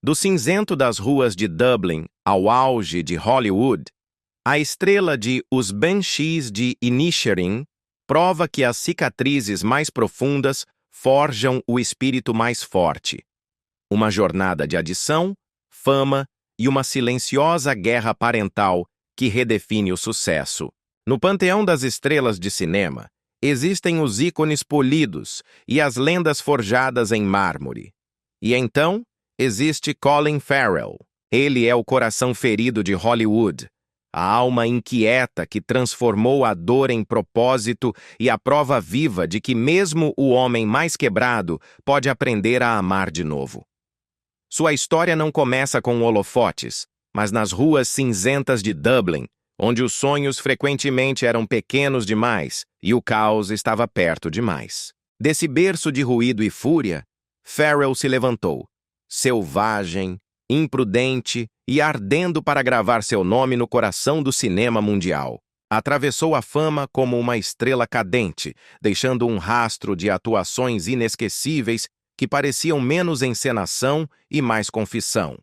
Do cinzento das ruas de Dublin ao auge de Hollywood, a estrela de Os Banshees de Inisherin prova que as cicatrizes mais profundas forjam o espírito mais forte. Uma jornada de adição, fama e uma silenciosa guerra parental que redefine o sucesso. No panteão das estrelas de cinema, existem os ícones polidos e as lendas forjadas em mármore. E então, existe Colin Farrell. Ele é o coração ferido de Hollywood, a alma inquieta que transformou a dor em propósito e a prova viva de que mesmo o homem mais quebrado pode aprender a amar de novo. Sua história não começa com holofotes, mas nas ruas cinzentas de Dublin, onde os sonhos frequentemente eram pequenos demais e o caos estava perto demais. Desse berço de ruído e fúria, Farrell se levantou, selvagem, imprudente e ardendo para gravar seu nome no coração do cinema mundial. Atravessou a fama como uma estrela cadente, deixando um rastro de atuações inesquecíveis que pareciam menos encenação e mais confissão.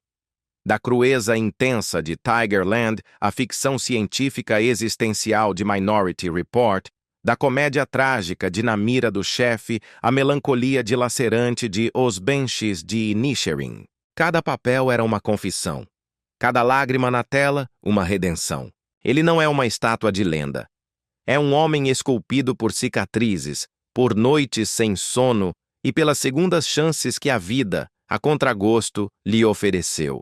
Da crueza intensa de Tigerland à ficção científica existencial de Minority Report, da comédia trágica de Na Mira do Chefe à melancolia dilacerante de Os Banshees de Inisherin. Cada papel era uma confissão. Cada lágrima na tela, uma redenção. Ele não é uma estátua de lenda. É um homem esculpido por cicatrizes, por noites sem sono e pelas segundas chances que a vida, a contragosto, lhe ofereceu.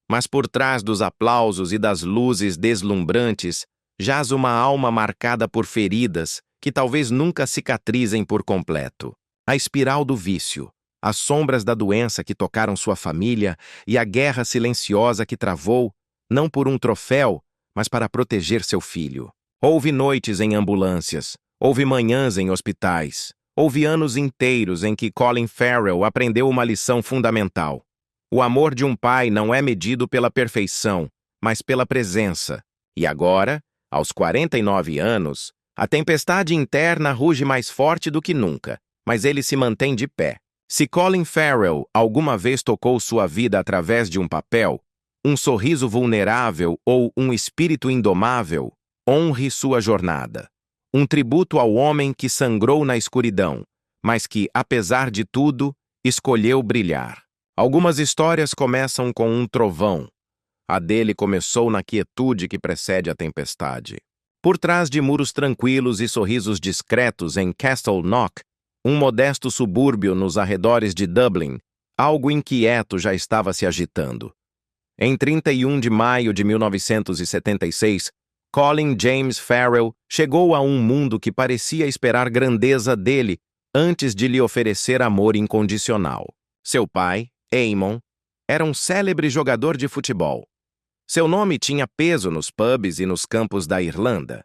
Mas por trás dos aplausos e das luzes deslumbrantes, jaz uma alma marcada por feridas que talvez nunca cicatrizem por completo. A espiral do vício, as sombras da doença que tocaram sua família e a guerra silenciosa que travou, não por um troféu, mas para proteger seu filho. Houve noites em ambulâncias, houve manhãs em hospitais, houve anos inteiros em que Colin Farrell aprendeu uma lição fundamental. O amor de um pai não é medido pela perfeição, mas pela presença. E agora, aos 49 anos, a tempestade interna ruge mais forte do que nunca, mas ele se mantém de pé. Se Colin Farrell alguma vez tocou sua vida através de um papel, um sorriso vulnerável ou um espírito indomável, honre sua jornada. Um tributo ao homem que sangrou na escuridão, mas que, apesar de tudo, escolheu brilhar. Algumas histórias começam com um trovão. A dele começou na quietude que precede a tempestade. Por trás de muros tranquilos e sorrisos discretos em Castleknock, um modesto subúrbio nos arredores de Dublin, algo inquieto já estava se agitando. Em 31 de maio de 1976, Colin James Farrell chegou a um mundo que parecia esperar grandeza dele antes de lhe oferecer amor incondicional. Seu pai, Eamon, era um célebre jogador de futebol. Seu nome tinha peso nos pubs e nos campos da Irlanda.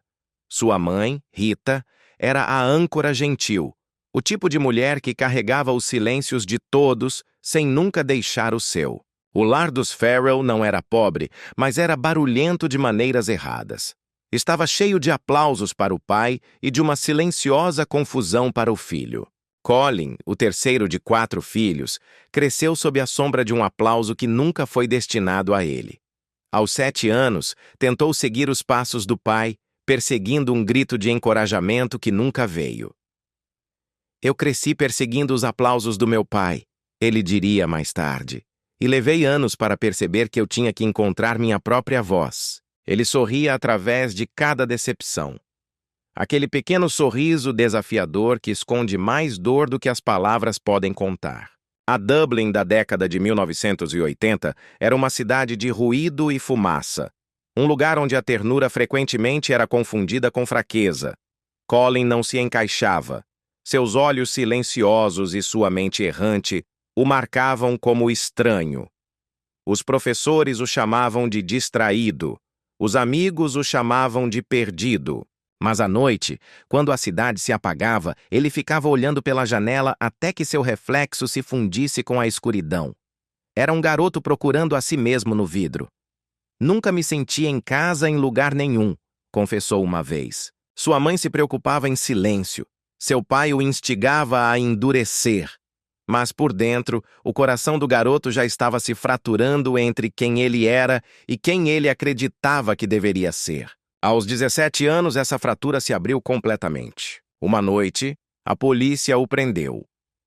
Sua mãe, Rita, era a âncora gentil, o tipo de mulher que carregava os silêncios de todos sem nunca deixar o seu. O lar dos Farrell não era pobre, mas era barulhento de maneiras erradas. Estava cheio de aplausos para o pai e de uma silenciosa confusão para o filho. Colin, o terceiro de 4 filhos, cresceu sob a sombra de um aplauso que nunca foi destinado a ele. Aos 7 anos, tentou seguir os passos do pai, perseguindo um grito de encorajamento que nunca veio. Eu cresci perseguindo os aplausos do meu pai, ele diria mais tarde, e levei anos para perceber que eu tinha que encontrar minha própria voz. Ele sorria através de cada decepção. Aquele pequeno sorriso desafiador que esconde mais dor do que as palavras podem contar. A Dublin da década de 1980 era uma cidade de ruído e fumaça, um lugar onde a ternura frequentemente era confundida com fraqueza. Colin não se encaixava. Seus olhos silenciosos e sua mente errante o marcavam como estranho. Os professores o chamavam de distraído. Os amigos o chamavam de perdido. Mas à noite, quando a cidade se apagava, ele ficava olhando pela janela até que seu reflexo se fundisse com a escuridão. Era um garoto procurando a si mesmo no vidro. Nunca me sentia em casa em lugar nenhum, confessou uma vez. Sua mãe se preocupava em silêncio. Seu pai o instigava a endurecer. Mas por dentro, o coração do garoto já estava se fraturando entre quem ele era e quem ele acreditava que deveria ser. Aos 17 anos, essa fratura se abriu completamente. Uma noite, a polícia o prendeu.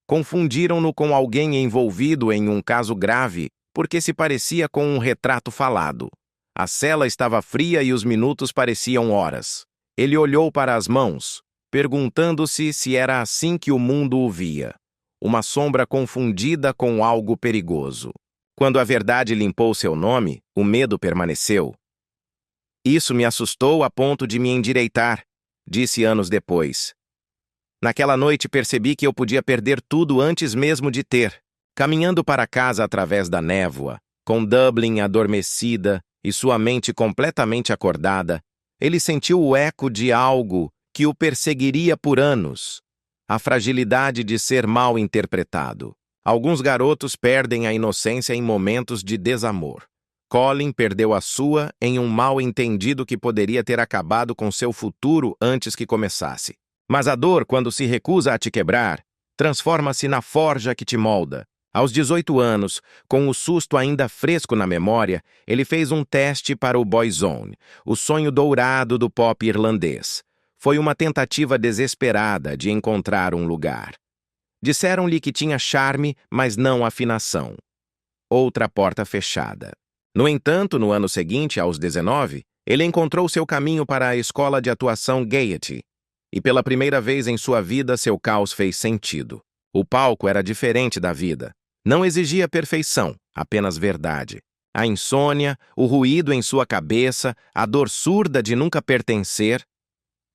Confundiram-no com alguém envolvido em um caso grave porque se parecia com um retrato falado. A cela estava fria e os minutos pareciam horas. Ele olhou para as mãos, perguntando-se se era assim que o mundo o via. Uma sombra confundida com algo perigoso. Quando a verdade limpou seu nome, o medo permaneceu. Isso me assustou a ponto de me endireitar, disse anos depois. Naquela noite percebi que eu podia perder tudo antes mesmo de ter. Caminhando para casa através da névoa, com Dublin adormecida e sua mente completamente acordada, ele sentiu o eco de algo que o perseguiria por anos. A fragilidade de ser mal interpretado. Alguns garotos perdem a inocência em momentos de desamor. Colin perdeu a sua em um mal-entendido que poderia ter acabado com seu futuro antes que começasse. Mas a dor, quando se recusa a te quebrar, transforma-se na forja que te molda. Aos 18 anos, com o susto ainda fresco na memória, ele fez um teste para o Boyzone, o sonho dourado do pop irlandês. Foi uma tentativa desesperada de encontrar um lugar. Disseram-lhe que tinha charme, mas não afinação. Outra porta fechada. No entanto, no ano seguinte, aos 19, ele encontrou seu caminho para a escola de atuação Gaiety. E pela primeira vez em sua vida, seu caos fez sentido. O palco era diferente da vida. Não exigia perfeição, apenas verdade. A insônia, o ruído em sua cabeça, a dor surda de nunca pertencer,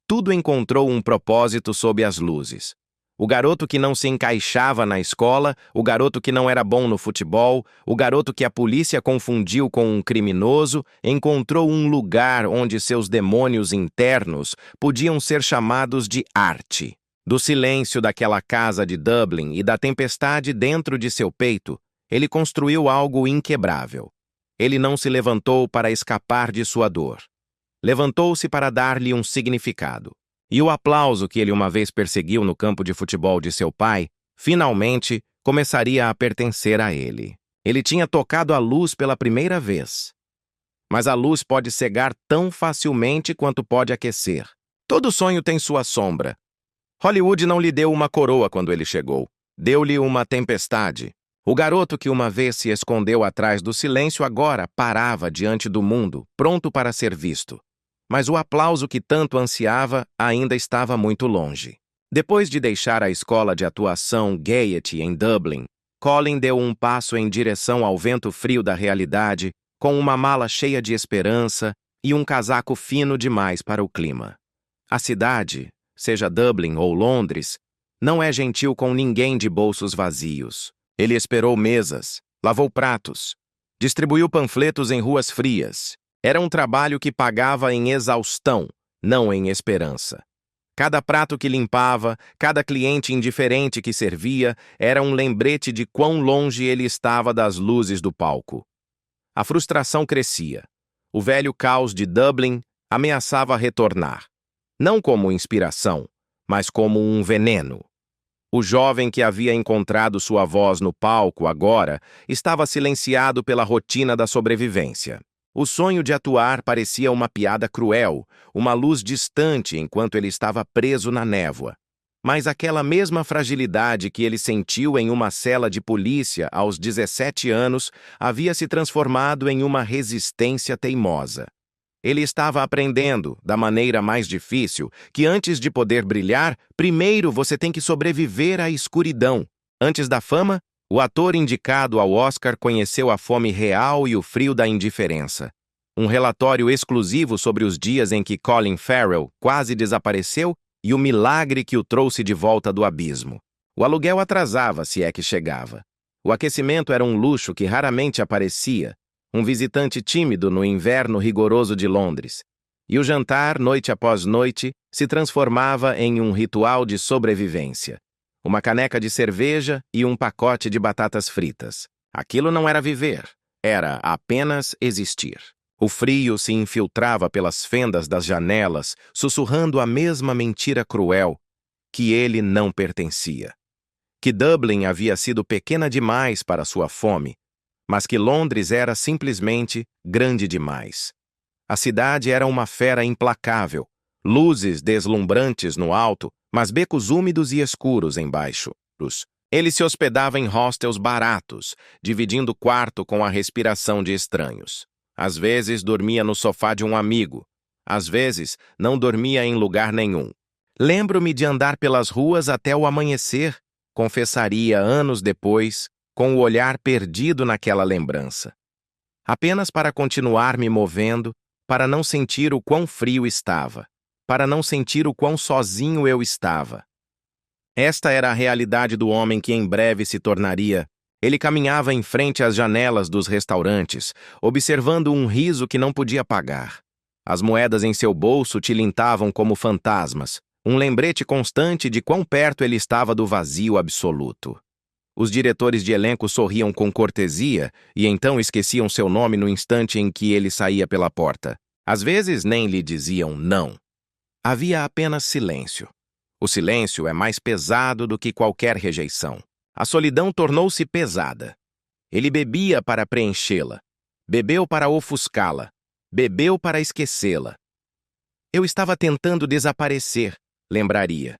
tudo encontrou um propósito sob as luzes. O garoto que não se encaixava na escola, o garoto que não era bom no futebol, o garoto que a polícia confundiu com um criminoso, encontrou um lugar onde seus demônios internos podiam ser chamados de arte. Do silêncio daquela casa de Dublin e da tempestade dentro de seu peito, ele construiu algo inquebrável. Ele não se levantou para escapar de sua dor. Levantou-se para dar-lhe um significado. E o aplauso que ele uma vez perseguiu no campo de futebol de seu pai, finalmente começaria a pertencer a ele. Ele tinha tocado a luz pela primeira vez. Mas a luz pode cegar tão facilmente quanto pode aquecer. Todo sonho tem sua sombra. Hollywood não lhe deu uma coroa quando ele chegou. Deu-lhe uma tempestade. O garoto que uma vez se escondeu atrás do silêncio agora parava diante do mundo, pronto para ser visto. Mas o aplauso que tanto ansiava ainda estava muito longe. Depois de deixar a escola de atuação Gaiety em Dublin, Colin deu um passo em direção ao vento frio da realidade, com uma mala cheia de esperança e um casaco fino demais para o clima. A cidade, seja Dublin ou Londres, não é gentil com ninguém de bolsos vazios. Ele esperou mesas, lavou pratos, distribuiu panfletos em ruas frias. Era um trabalho que pagava em exaustão, não em esperança. Cada prato que limpava, cada cliente indiferente que servia, era um lembrete de quão longe ele estava das luzes do palco. A frustração crescia. O velho caos de Dublin ameaçava retornar. Não como inspiração, mas como um veneno. O jovem que havia encontrado sua voz no palco agora estava silenciado pela rotina da sobrevivência. O sonho de atuar parecia uma piada cruel, uma luz distante enquanto ele estava preso na névoa. Mas aquela mesma fragilidade que ele sentiu em uma cela de polícia aos 17 anos havia se transformado em uma resistência teimosa. Ele estava aprendendo, da maneira mais difícil, que antes de poder brilhar, primeiro você tem que sobreviver à escuridão. Antes da fama, o ator indicado ao Oscar conheceu a fome real e o frio da indiferença. Um relatório exclusivo sobre os dias em que Colin Farrell quase desapareceu e o milagre que o trouxe de volta do abismo. O aluguel atrasava, se é que chegava. O aquecimento era um luxo que raramente aparecia, um visitante tímido no inverno rigoroso de Londres. E o jantar, noite após noite, se transformava em um ritual de sobrevivência. Uma caneca de cerveja e um pacote de batatas fritas. Aquilo não era viver, era apenas existir. O frio se infiltrava pelas fendas das janelas, sussurrando a mesma mentira cruel, que ele não pertencia. que Dublin havia sido pequena demais para sua fome, mas que Londres era simplesmente grande demais. A cidade era uma fera implacável, luzes deslumbrantes no alto, mas becos úmidos e escuros embaixo. Ele se hospedava em hostels baratos, dividindo quarto com a respiração de estranhos. Às vezes dormia no sofá de um amigo, às vezes não dormia em lugar nenhum. Lembro-me de andar pelas ruas até o amanhecer, confessaria anos depois, com o olhar perdido naquela lembrança. Apenas para continuar me movendo, para não sentir o quão frio estava, para não sentir o quão sozinho eu estava. Esta era a realidade do homem que em breve se tornaria. Ele caminhava em frente às janelas dos restaurantes, observando um riso que não podia pagar. As moedas em seu bolso tilintavam como fantasmas, um lembrete constante de quão perto ele estava do vazio absoluto. Os diretores de elenco sorriam com cortesia e então esqueciam seu nome no instante em que ele saía pela porta. Às vezes nem lhe diziam não. Havia apenas silêncio. O silêncio é mais pesado do que qualquer rejeição. A solidão tornou-se pesada. Ele bebia para preenchê-la. Bebeu para ofuscá-la. Bebeu para esquecê-la. Eu estava tentando desaparecer, lembraria,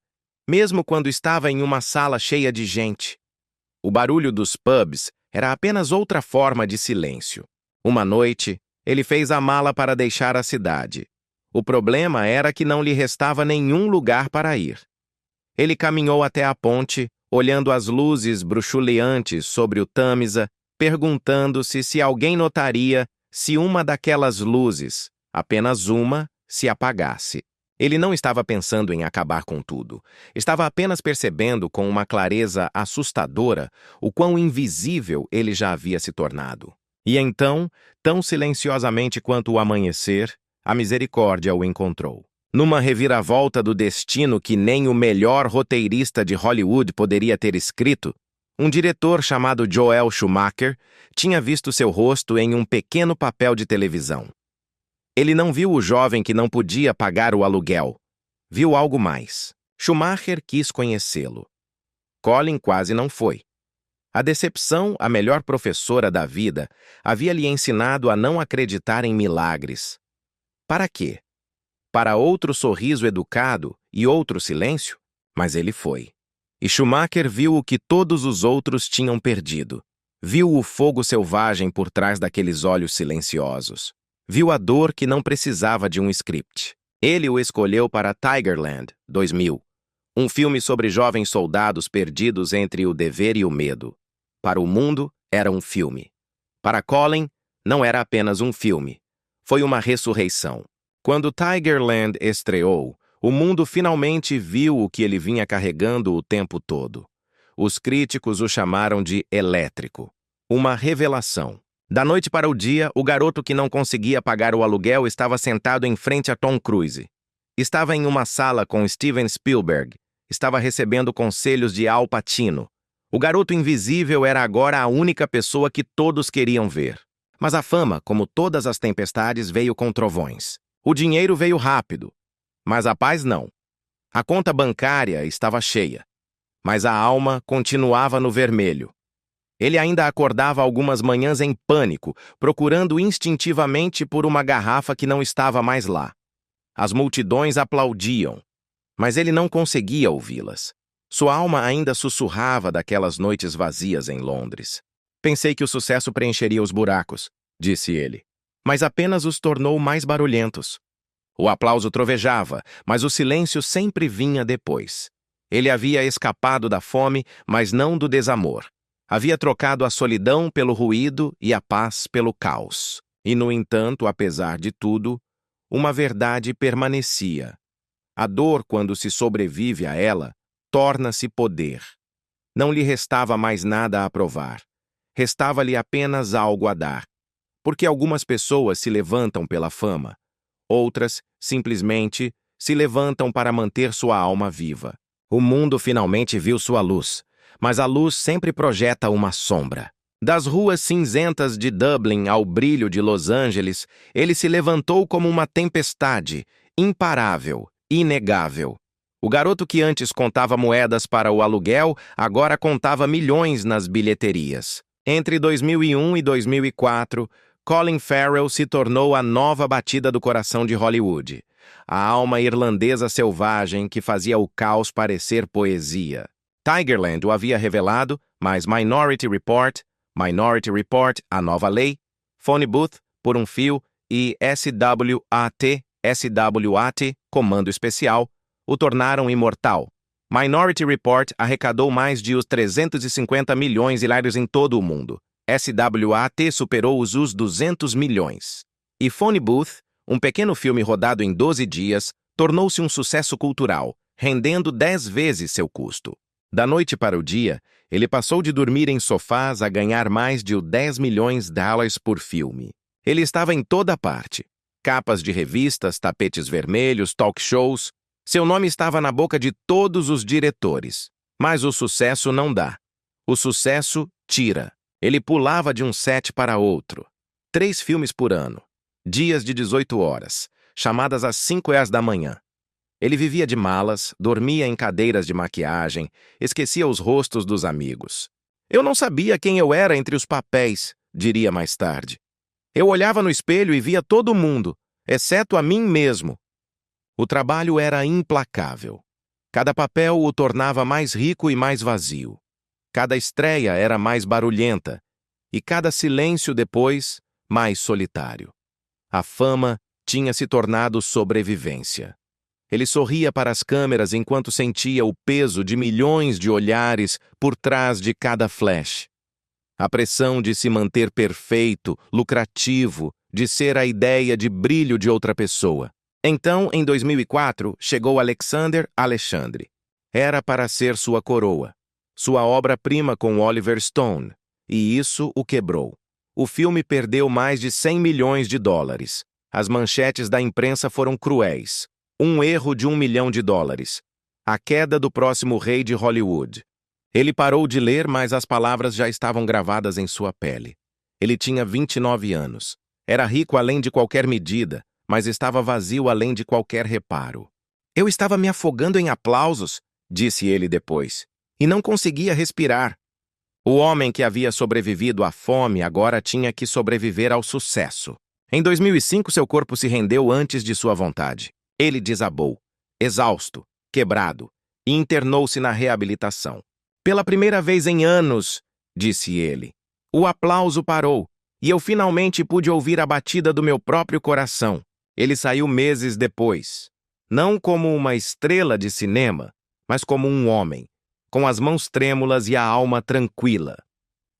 mesmo quando estava em uma sala cheia de gente. O barulho dos pubs era apenas outra forma de silêncio. Uma noite, ele fez a mala para deixar a cidade. O problema era que não lhe restava nenhum lugar para ir. Ele caminhou até a ponte, olhando as luzes bruxuleantes sobre o Tâmisa, perguntando-se se alguém notaria se uma daquelas luzes, apenas uma, se apagasse. Ele não estava pensando em acabar com tudo. Estava apenas percebendo com uma clareza assustadora o quão invisível ele já havia se tornado. E então, tão silenciosamente quanto o amanhecer, a misericórdia o encontrou. Numa reviravolta do destino que nem o melhor roteirista de Hollywood poderia ter escrito, um diretor chamado Joel Schumacher tinha visto seu rosto em um pequeno papel de televisão. Ele não viu o jovem que não podia pagar o aluguel. Viu algo mais. Schumacher quis conhecê-lo. Colin quase não foi. A decepção, a melhor professora da vida, havia lhe ensinado a não acreditar em milagres. Para quê? Para outro sorriso educado e outro silêncio? Mas ele foi. E Schumacher viu o que todos os outros tinham perdido. Viu o fogo selvagem por trás daqueles olhos silenciosos. Viu a dor que não precisava de um script. Ele o escolheu para Tigerland, 2000, um filme sobre jovens soldados perdidos entre o dever e o medo. Para o mundo, era um filme. Para Colin, não era apenas um filme. Foi uma ressurreição. Quando Tigerland estreou, o mundo finalmente viu o que ele vinha carregando o tempo todo. Os críticos o chamaram de elétrico. Uma revelação. Da noite para o dia, o garoto que não conseguia pagar o aluguel estava sentado em frente a Tom Cruise. Estava em uma sala com Steven Spielberg. Estava recebendo conselhos de Al Pacino. O garoto invisível era agora a única pessoa que todos queriam ver. Mas a fama, como todas as tempestades, veio com trovões. O dinheiro veio rápido, mas a paz não. A conta bancária estava cheia, mas a alma continuava no vermelho. Ele ainda acordava algumas manhãs em pânico, procurando instintivamente por uma garrafa que não estava mais lá. As multidões aplaudiam, mas ele não conseguia ouvi-las. Sua alma ainda sussurrava daquelas noites vazias em Londres. Pensei que o sucesso preencheria os buracos, disse ele, mas apenas os tornou mais barulhentos. O aplauso trovejava, mas o silêncio sempre vinha depois. Ele havia escapado da fome, mas não do desamor. Havia trocado a solidão pelo ruído e a paz pelo caos. E, no entanto, apesar de tudo, uma verdade permanecia. A dor, quando se sobrevive a ela, torna-se poder. Não lhe restava mais nada a provar. Restava-lhe apenas algo a dar. Porque algumas pessoas se levantam pela fama. Outras, simplesmente, se levantam para manter sua alma viva. O mundo finalmente viu sua luz, mas a luz sempre projeta uma sombra. Das ruas cinzentas de Dublin ao brilho de Los Angeles, ele se levantou como uma tempestade, imparável, inegável. O garoto que antes contava moedas para o aluguel, agora contava milhões nas bilheterias. Entre 2001 e 2004, Colin Farrell se tornou a nova batida do coração de Hollywood. A alma irlandesa selvagem que fazia o caos parecer poesia. Tigerland o havia revelado, mas Minority Report, A Nova Lei, Phone Booth, Por um Fio e SWAT, Comando Especial, o tornaram imortal. Minority Report arrecadou mais de os 350 milhões hilários em todo o mundo. SWAT superou os 200 milhões. E Phone Booth, um pequeno filme rodado em 12 dias, tornou-se um sucesso cultural, rendendo 10 vezes seu custo. Da noite para o dia, ele passou de dormir em sofás a ganhar mais de US$ 10 milhões por filme. Ele estava em toda parte. Capas de revistas, tapetes vermelhos, talk shows. Seu nome estava na boca de todos os diretores. Mas o sucesso não dá. O sucesso tira. Ele pulava de um set para outro. 3 filmes por ano. Dias de 18 horas. Chamadas às 5h da manhã. Ele vivia de malas, dormia em cadeiras de maquiagem, esquecia os rostos dos amigos. Eu não sabia quem eu era entre os papéis, diria mais tarde. Eu olhava no espelho e via todo mundo, exceto a mim mesmo. O trabalho era implacável. Cada papel o tornava mais rico e mais vazio. Cada estreia era mais barulhenta, e cada silêncio depois, mais solitário. A fama tinha se tornado sobrevivência. Ele sorria para as câmeras enquanto sentia o peso de milhões de olhares por trás de cada flash. A pressão de se manter perfeito, lucrativo, de ser a ideia de brilho de outra pessoa. Então, em 2004, chegou Alexandre. Era para ser sua coroa, sua obra-prima com Oliver Stone, e isso o quebrou. O filme perdeu mais de US$ 100 milhões. As manchetes da imprensa foram cruéis. Um erro de US$ 1 milhão. A queda do próximo rei de Hollywood. Ele parou de ler, mas as palavras já estavam gravadas em sua pele. Ele tinha 29 anos. Era rico além de qualquer medida, mas estava vazio além de qualquer reparo. Eu estava me afogando em aplausos, disse ele depois, e não conseguia respirar. O homem que havia sobrevivido à fome agora tinha que sobreviver ao sucesso. Em 2005, seu corpo se rendeu antes de sua vontade. Ele desabou, exausto, quebrado, e internou-se na reabilitação. Pela primeira vez em anos, disse ele, o aplauso parou, e eu finalmente pude ouvir a batida do meu próprio coração. Ele saiu meses depois, não como uma estrela de cinema, mas como um homem, com as mãos trêmulas e a alma tranquila.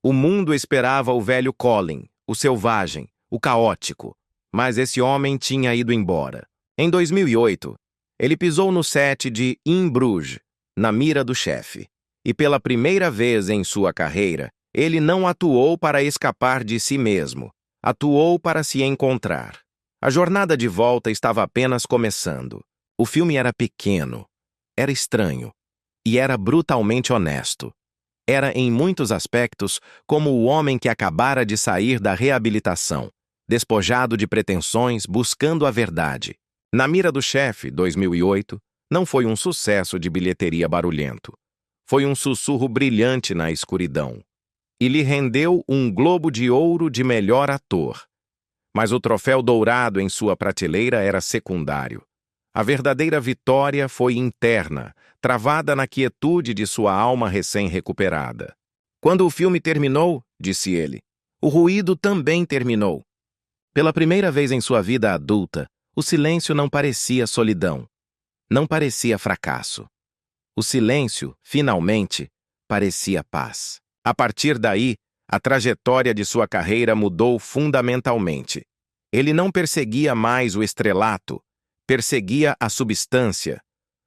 O mundo esperava o velho Colin, o selvagem, o caótico, mas esse homem tinha ido embora. Em 2008, ele pisou no set de In Bruges, na mira do chefe. E pela primeira vez em sua carreira, ele não atuou para escapar de si mesmo, atuou para se encontrar. A jornada de volta estava apenas começando. O filme era pequeno, era estranho e era brutalmente honesto. Era, em muitos aspectos, como o homem que acabara de sair da reabilitação, despojado de pretensões, buscando a verdade. Na Mira do Chefe, 2008, não foi um sucesso de bilheteria barulhento. Foi um sussurro brilhante na escuridão. E lhe rendeu um Globo de Ouro de melhor ator. Mas o troféu dourado em sua prateleira era secundário. A verdadeira vitória foi interna, travada na quietude de sua alma recém-recuperada. Quando o filme terminou, disse ele, o ruído também terminou. Pela primeira vez em sua vida adulta, o silêncio não parecia solidão. Não parecia fracasso. O silêncio, finalmente, parecia paz. A partir daí, a trajetória de sua carreira mudou fundamentalmente. Ele não perseguia mais o estrelato, perseguia a substância.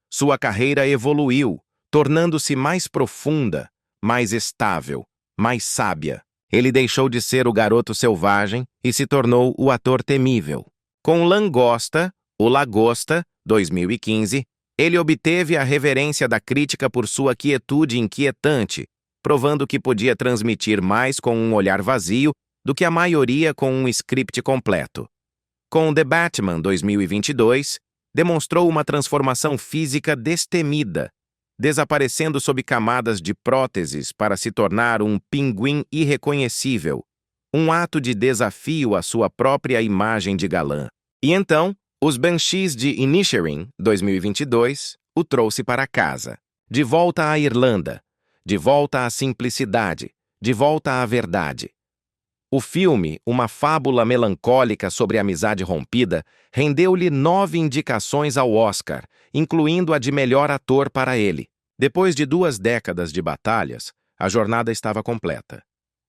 Sua carreira evoluiu, tornando-se mais profunda, mais estável, mais sábia. Ele deixou de ser o garoto selvagem e se tornou o ator temível. Com O Lagosta, 2015, ele obteve a reverência da crítica por sua quietude inquietante, provando que podia transmitir mais com um olhar vazio do que a maioria com um script completo. Com The Batman 2022, demonstrou uma transformação física destemida, desaparecendo sob camadas de próteses para se tornar um pinguim irreconhecível, um ato de desafio à sua própria imagem de galã. E então, os Banshees de Inisherin, 2022, o trouxe para casa. De volta à Irlanda, de volta à simplicidade, de volta à verdade. O filme, uma fábula melancólica sobre a amizade rompida, rendeu-lhe 9 indicações ao Oscar, incluindo a de melhor ator para ele. Depois de 2 décadas de batalhas, a jornada estava completa.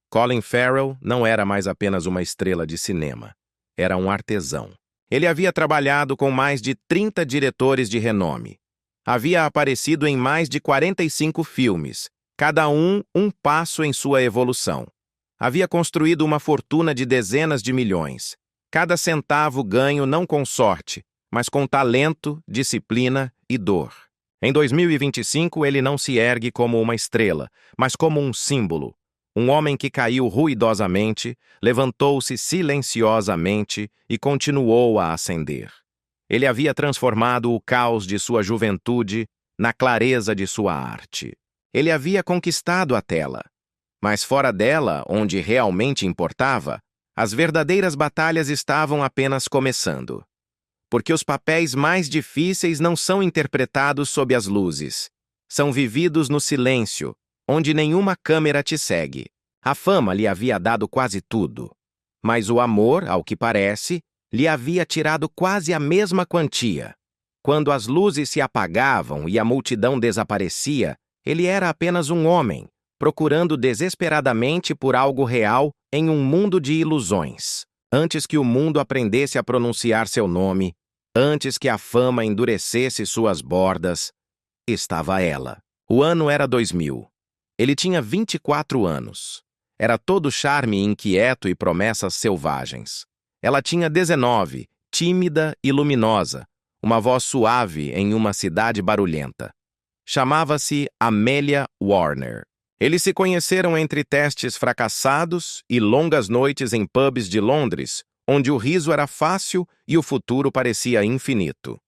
Colin Farrell não era mais apenas uma estrela de cinema. Era um artesão. Ele havia trabalhado com mais de 30 diretores de renome. Havia aparecido em mais de 45 filmes, cada um passo em sua evolução. Havia construído uma fortuna de dezenas de milhões. Cada centavo ganho não com sorte, mas com talento, disciplina e dor. Em 2025, ele não se ergue como uma estrela, mas como um símbolo. Um homem que caiu ruidosamente, levantou-se silenciosamente e continuou a ascender. Ele havia transformado o caos de sua juventude na clareza de sua arte. Ele havia conquistado a tela. Mas fora dela, onde realmente importava, as verdadeiras batalhas estavam apenas começando. Porque os papéis mais difíceis não são interpretados sob as luzes. São vividos no silêncio, onde nenhuma câmera te segue. A fama lhe havia dado quase tudo. Mas o amor, ao que parece, lhe havia tirado quase a mesma quantia. Quando as luzes se apagavam e a multidão desaparecia, ele era apenas um homem, procurando desesperadamente por algo real em um mundo de ilusões. Antes que o mundo aprendesse a pronunciar seu nome, antes que a fama endurecesse suas bordas, estava ela. O ano era 2000. Ele tinha 24 anos. Era todo charme inquieto e promessas selvagens. Ela tinha 19, tímida e luminosa, uma voz suave em uma cidade barulhenta. Chamava-se Amelia Warner. Eles se conheceram entre testes fracassados e longas noites em pubs de Londres, onde o riso era fácil e o futuro parecia infinito.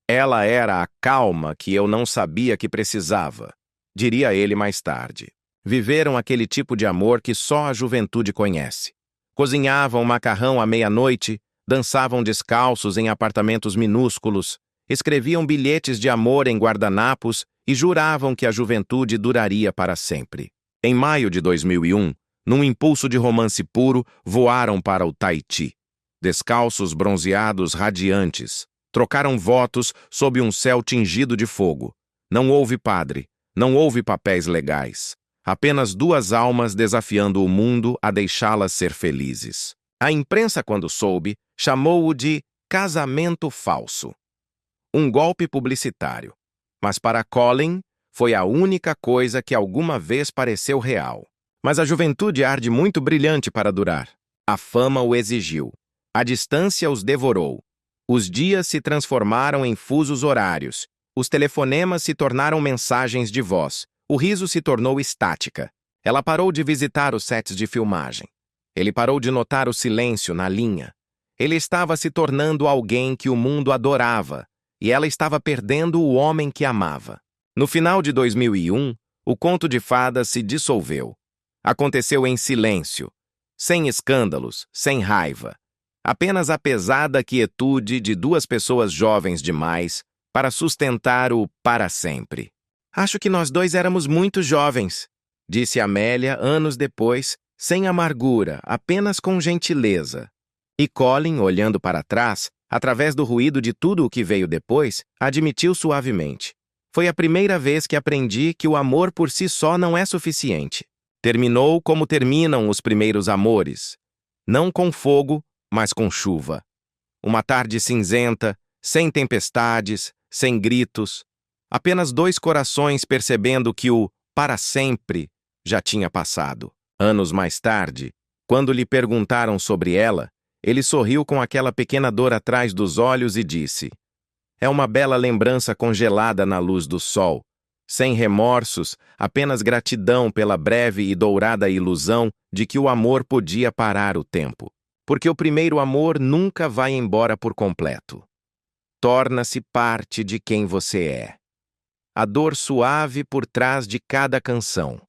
Ela era a calma que eu não sabia que precisava, diria ele mais tarde. Viveram aquele tipo de amor que só a juventude conhece. Cozinhavam macarrão à meia-noite, dançavam descalços em apartamentos minúsculos, escreviam bilhetes de amor em guardanapos e juravam que a juventude duraria para sempre. Em maio de 2001, num impulso de romance puro, voaram para o Tahiti. Descalços bronzeados radiantes, trocaram votos sob um céu tingido de fogo. Não houve padre, não houve papéis legais. Apenas 2 almas desafiando o mundo a deixá-las ser felizes. A imprensa, quando soube, chamou-o de casamento falso. Um golpe publicitário. Mas para Colin, foi a única coisa que alguma vez pareceu real. Mas a juventude arde muito brilhante para durar. A fama o exigiu. A distância os devorou. Os dias se transformaram em fusos horários. Os telefonemas se tornaram mensagens de voz. O riso se tornou estática. Ela parou de visitar os sets de filmagem. Ele parou de notar o silêncio na linha. Ele estava se tornando alguém que o mundo adorava, e ela estava perdendo o homem que amava. No final de 2001, o conto de fadas se dissolveu. Aconteceu em silêncio, sem escândalos, sem raiva. Apenas a pesada quietude de 2 pessoas jovens demais para sustentar o para sempre. Acho que nós 2 éramos muito jovens, disse Amélia anos depois, sem amargura, apenas com gentileza. E Colin, olhando para trás, através do ruído de tudo o que veio depois, admitiu suavemente. Foi a primeira vez que aprendi que o amor por si só não é suficiente. Terminou como terminam os primeiros amores. Não com fogo, mas com chuva. Uma tarde cinzenta, sem tempestades, sem gritos. Apenas 2 corações percebendo que o para sempre já tinha passado. Anos mais tarde, quando lhe perguntaram sobre ela, ele sorriu com aquela pequena dor atrás dos olhos e disse: é uma bela lembrança congelada na luz do sol, sem remorsos, apenas gratidão pela breve e dourada ilusão de que o amor podia parar o tempo. Porque o primeiro amor nunca vai embora por completo. torna-se parte de quem você é. A dor suave por trás de cada canção.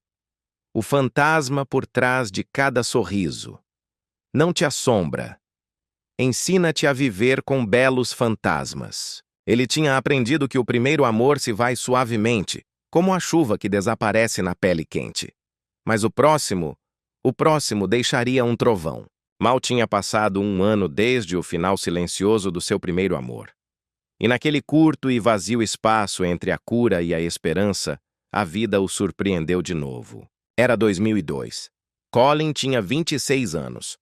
O fantasma por trás de cada sorriso. Não te assombra. Ensina-te a viver com belos fantasmas. Ele tinha aprendido que o primeiro amor se vai suavemente, como a chuva que desaparece na pele quente. Mas o próximo deixaria um trovão. Mal tinha passado um ano desde o final silencioso do seu primeiro amor. E naquele curto e vazio espaço entre a cura e a esperança, a vida o surpreendeu de novo. Era 2002. Colin tinha 26 anos.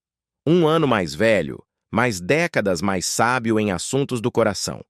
Um ano mais velho, mas décadas mais sábio em assuntos do coração.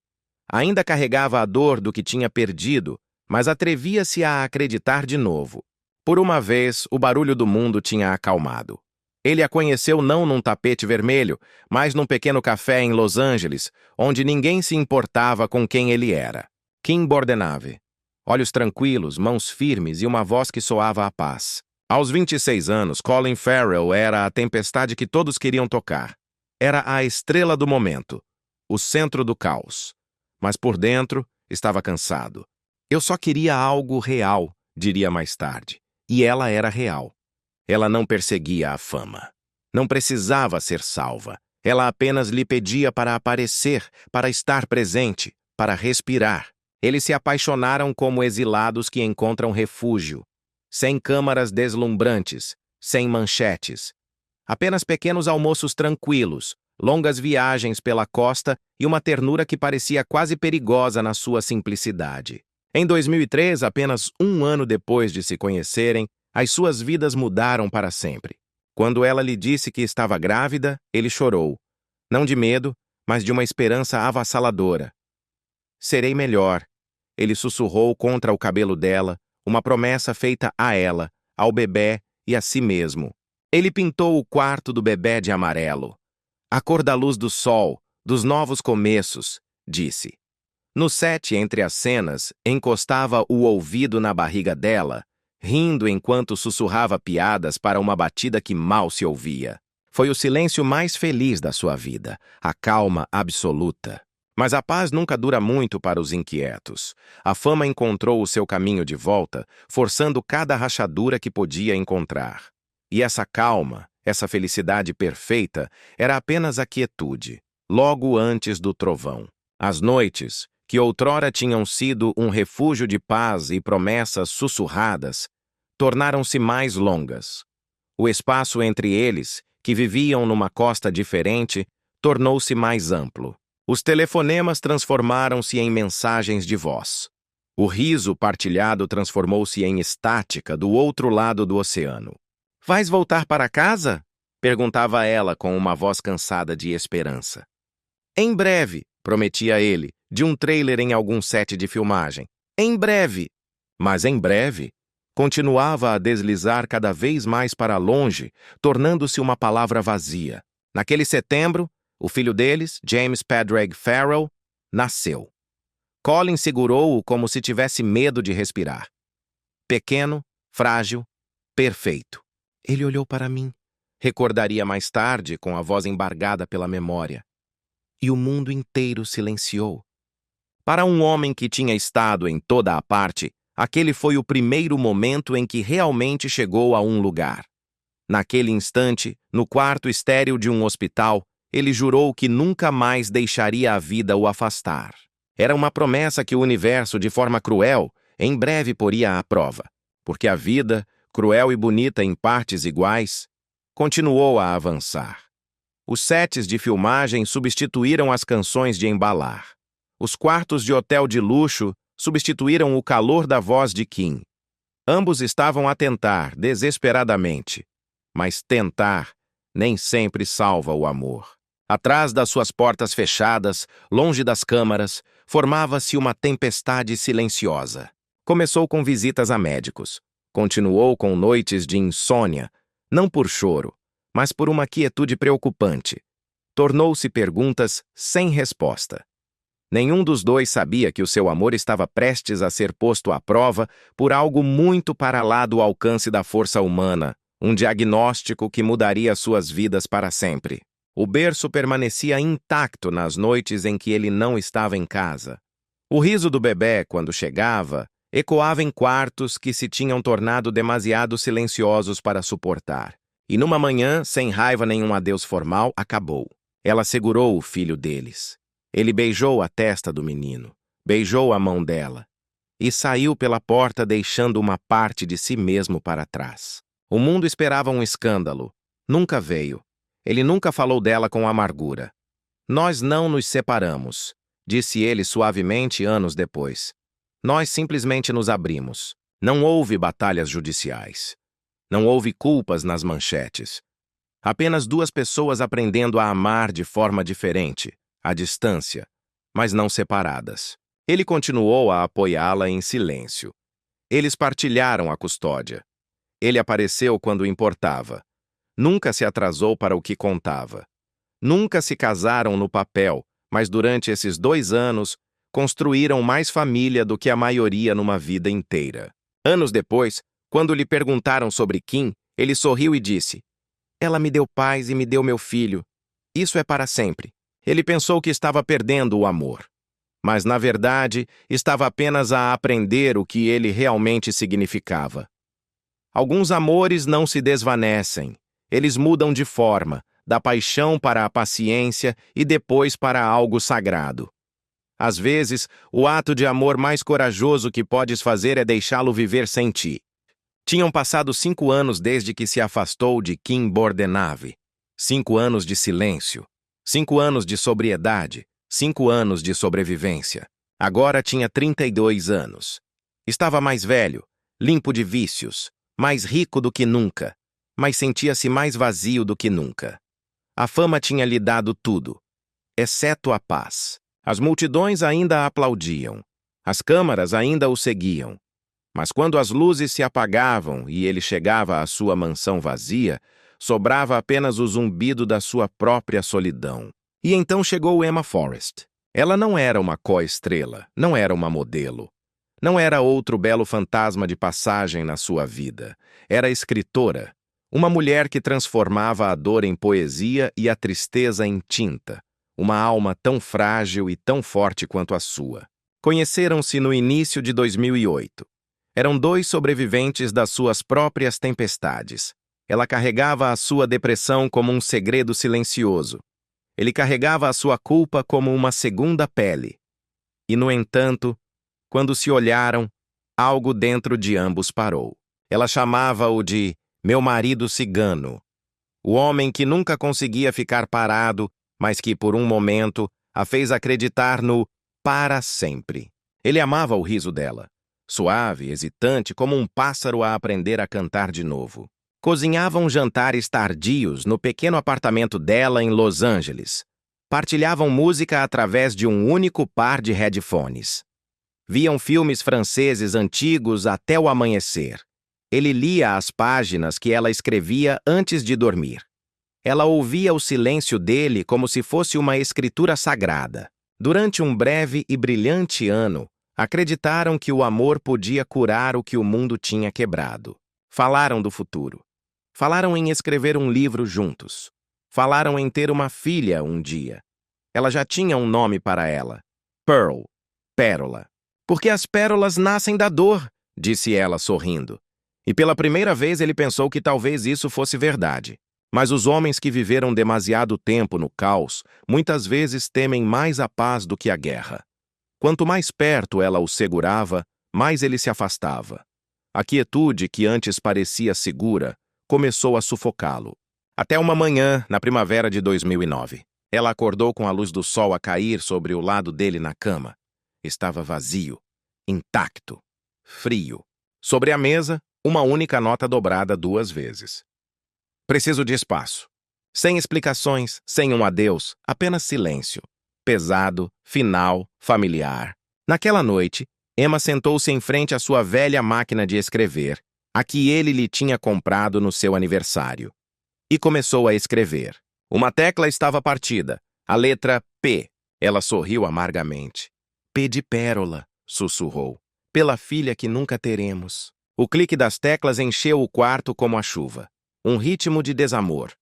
Ainda carregava a dor do que tinha perdido, mas atrevia-se a acreditar de novo. Por uma vez, o barulho do mundo tinha acalmado. Ele a conheceu não num tapete vermelho, mas num pequeno café em Los Angeles, onde ninguém se importava com quem ele era. Kim Bordenave. Olhos tranquilos, mãos firmes e uma voz que soava a paz. Aos 26 anos, Colin Farrell era a tempestade que todos queriam tocar. Era a estrela do momento, o centro do caos. Mas por dentro, estava cansado. Eu só queria algo real, diria mais tarde. E ela era real. Ela não perseguia a fama. Não precisava ser salva. Ela apenas lhe pedia para aparecer, para estar presente, para respirar. Eles se apaixonaram como exilados que encontram refúgio. Sem câmaras deslumbrantes, sem manchetes. Apenas pequenos almoços tranquilos, longas viagens pela costa e uma ternura que parecia quase perigosa na sua simplicidade. Em 2003, apenas um ano depois de se conhecerem, as suas vidas mudaram para sempre. Quando ela lhe disse que estava grávida, ele chorou. Não de medo, mas de uma esperança avassaladora. Serei melhor. Ele sussurrou contra o cabelo dela, uma promessa feita a ela, ao bebê e a si mesmo. Ele pintou o quarto do bebê de amarelo. A cor da luz do sol, dos novos começos, disse. No set entre as cenas, encostava o ouvido na barriga dela, rindo enquanto sussurrava piadas para uma batida que mal se ouvia. Foi o silêncio mais feliz da sua vida, a calma absoluta. Mas a paz nunca dura muito para os inquietos. A fama encontrou o seu caminho de volta, forçando cada rachadura que podia encontrar. E essa calma, essa felicidade perfeita, era apenas a quietude, logo antes do trovão. As noites, que outrora tinham sido um refúgio de paz e promessas sussurradas, tornaram-se mais longas. O espaço entre eles, que viviam numa costa diferente, tornou-se mais amplo. Os telefonemas transformaram-se em mensagens de voz. O riso partilhado transformou-se em estática do outro lado do oceano. "Vais voltar para casa?" perguntava ela com uma voz cansada de esperança. "Em breve", prometia ele, de um trailer em algum set de filmagem. "Em breve." Mas em breve, continuava a deslizar cada vez mais para longe, tornando-se uma palavra vazia. Naquele setembro, o filho deles, James Padraig Farrell, nasceu. Colin segurou-o como se tivesse medo de respirar. Pequeno, frágil, perfeito. Ele olhou para mim, recordaria mais tarde com a voz embargada pela memória. E o mundo inteiro silenciou. Para um homem que tinha estado em toda a parte, aquele foi o primeiro momento em que realmente chegou a um lugar. Naquele instante, no quarto estéril de um hospital, ele jurou que nunca mais deixaria a vida o afastar. Era uma promessa que o universo, de forma cruel, em breve poria à prova, porque a vida, cruel e bonita em partes iguais, continuou a avançar. Os sets de filmagem substituíram as canções de embalar. Os quartos de hotel de luxo substituíram o calor da voz de Kim. Ambos estavam a tentar, desesperadamente. Mas tentar nem sempre salva o amor. Atrás das suas portas fechadas, longe das câmaras, formava-se uma tempestade silenciosa. Começou com visitas a médicos. Continuou com noites de insônia, não por choro, mas por uma quietude preocupante. Tornou-se perguntas sem resposta. Nenhum dos dois sabia que o seu amor estava prestes a ser posto à prova por algo muito para lá do alcance da força humana, um diagnóstico que mudaria suas vidas para sempre. O berço permanecia intacto nas noites em que ele não estava em casa. O riso do bebê, quando chegava, ecoava em quartos que se tinham tornado demasiado silenciosos para suportar. E numa manhã, sem raiva nem um adeus formal, acabou. Ela segurou o filho deles. Ele beijou a testa do menino, beijou a mão dela e saiu pela porta deixando uma parte de si mesmo para trás. O mundo esperava um escândalo. Nunca veio. Ele nunca falou dela com amargura. Nós não nos separamos, disse ele suavemente anos depois. Nós simplesmente nos abrimos. Não houve batalhas judiciais. Não houve culpas nas manchetes. Apenas duas pessoas aprendendo a amar de forma diferente, à distância, mas não separadas. Ele continuou a apoiá-la em silêncio. Eles partilharam a custódia. Ele apareceu quando importava. Nunca se atrasou para o que contava. Nunca se casaram no papel, mas durante esses 2 anos, construíram mais família do que a maioria numa vida inteira. Anos depois, quando lhe perguntaram sobre Kim, ele sorriu e disse: "Ela me deu paz e me deu meu filho. Isso é para sempre." Ele pensou que estava perdendo o amor. Mas, na verdade, estava apenas a aprender o que ele realmente significava. Alguns amores não se desvanecem. Eles mudam de forma, da paixão para a paciência e depois para algo sagrado. Às vezes, o ato de amor mais corajoso que podes fazer é deixá-lo viver sem ti. Tinham passado 5 anos desde que se afastou de Kim Bordenave. 5 anos de silêncio. 5 anos de sobriedade. 5 anos de sobrevivência. Agora tinha 32 anos. Estava mais velho, limpo de vícios, mais rico do que nunca, mas sentia-se mais vazio do que nunca. A fama tinha lhe dado tudo, exceto a paz. As multidões ainda aplaudiam. As câmaras ainda o seguiam. Mas quando as luzes se apagavam e ele chegava à sua mansão vazia, sobrava apenas o zumbido da sua própria solidão. E então chegou Emma Forrest. Ela não era uma co-estrela, não era uma modelo. Não era outro belo fantasma de passagem na sua vida. Era escritora, uma mulher que transformava a dor em poesia e a tristeza em tinta. Uma alma tão frágil e tão forte quanto a sua. Conheceram-se no início de 2008. Eram 2 sobreviventes das suas próprias tempestades. Ela carregava a sua depressão como um segredo silencioso. Ele carregava a sua culpa como uma segunda pele. E, no entanto, quando se olharam, algo dentro de ambos parou. Ela chamava-o de meu marido cigano. O homem que nunca conseguia ficar parado, mas que, por um momento, a fez acreditar no para sempre. Ele amava o riso dela, suave, hesitante, como um pássaro a aprender a cantar de novo. Cozinhavam jantares tardios no pequeno apartamento dela em Los Angeles. Partilhavam música através de um único par de headphones. Viam filmes franceses antigos até o amanhecer. Ele lia as páginas que ela escrevia antes de dormir. Ela ouvia o silêncio dele como se fosse uma escritura sagrada. Durante um breve e brilhante ano, acreditaram que o amor podia curar o que o mundo tinha quebrado. Falaram do futuro. Falaram em escrever um livro juntos. Falaram em ter uma filha um dia. Ela já tinha um nome para ela. Pearl. Pérola. Porque as pérolas nascem da dor, disse ela sorrindo. E pela primeira vez ele pensou que talvez isso fosse verdade. Mas os homens que viveram demasiado tempo no caos muitas vezes temem mais a paz do que a guerra. Quanto mais perto ela o segurava, mais ele se afastava. A quietude que antes parecia segura começou a sufocá-lo. Até uma manhã, na primavera de 2009, ela acordou com a luz do sol a cair sobre o lado dele na cama. Estava vazio, intacto, frio. Sobre a mesa, uma única nota dobrada 2 vezes. Preciso de espaço. Sem explicações, sem um adeus, apenas silêncio. Pesado, final, familiar. Naquela noite, Emma sentou-se em frente à sua velha máquina de escrever, a que ele lhe tinha comprado no seu aniversário. E começou a escrever. Uma tecla estava partida, a letra P. Ela sorriu amargamente. P de pérola, sussurrou. Pela filha que nunca teremos. O clique das teclas encheu o quarto como a chuva. Um ritmo de desamor.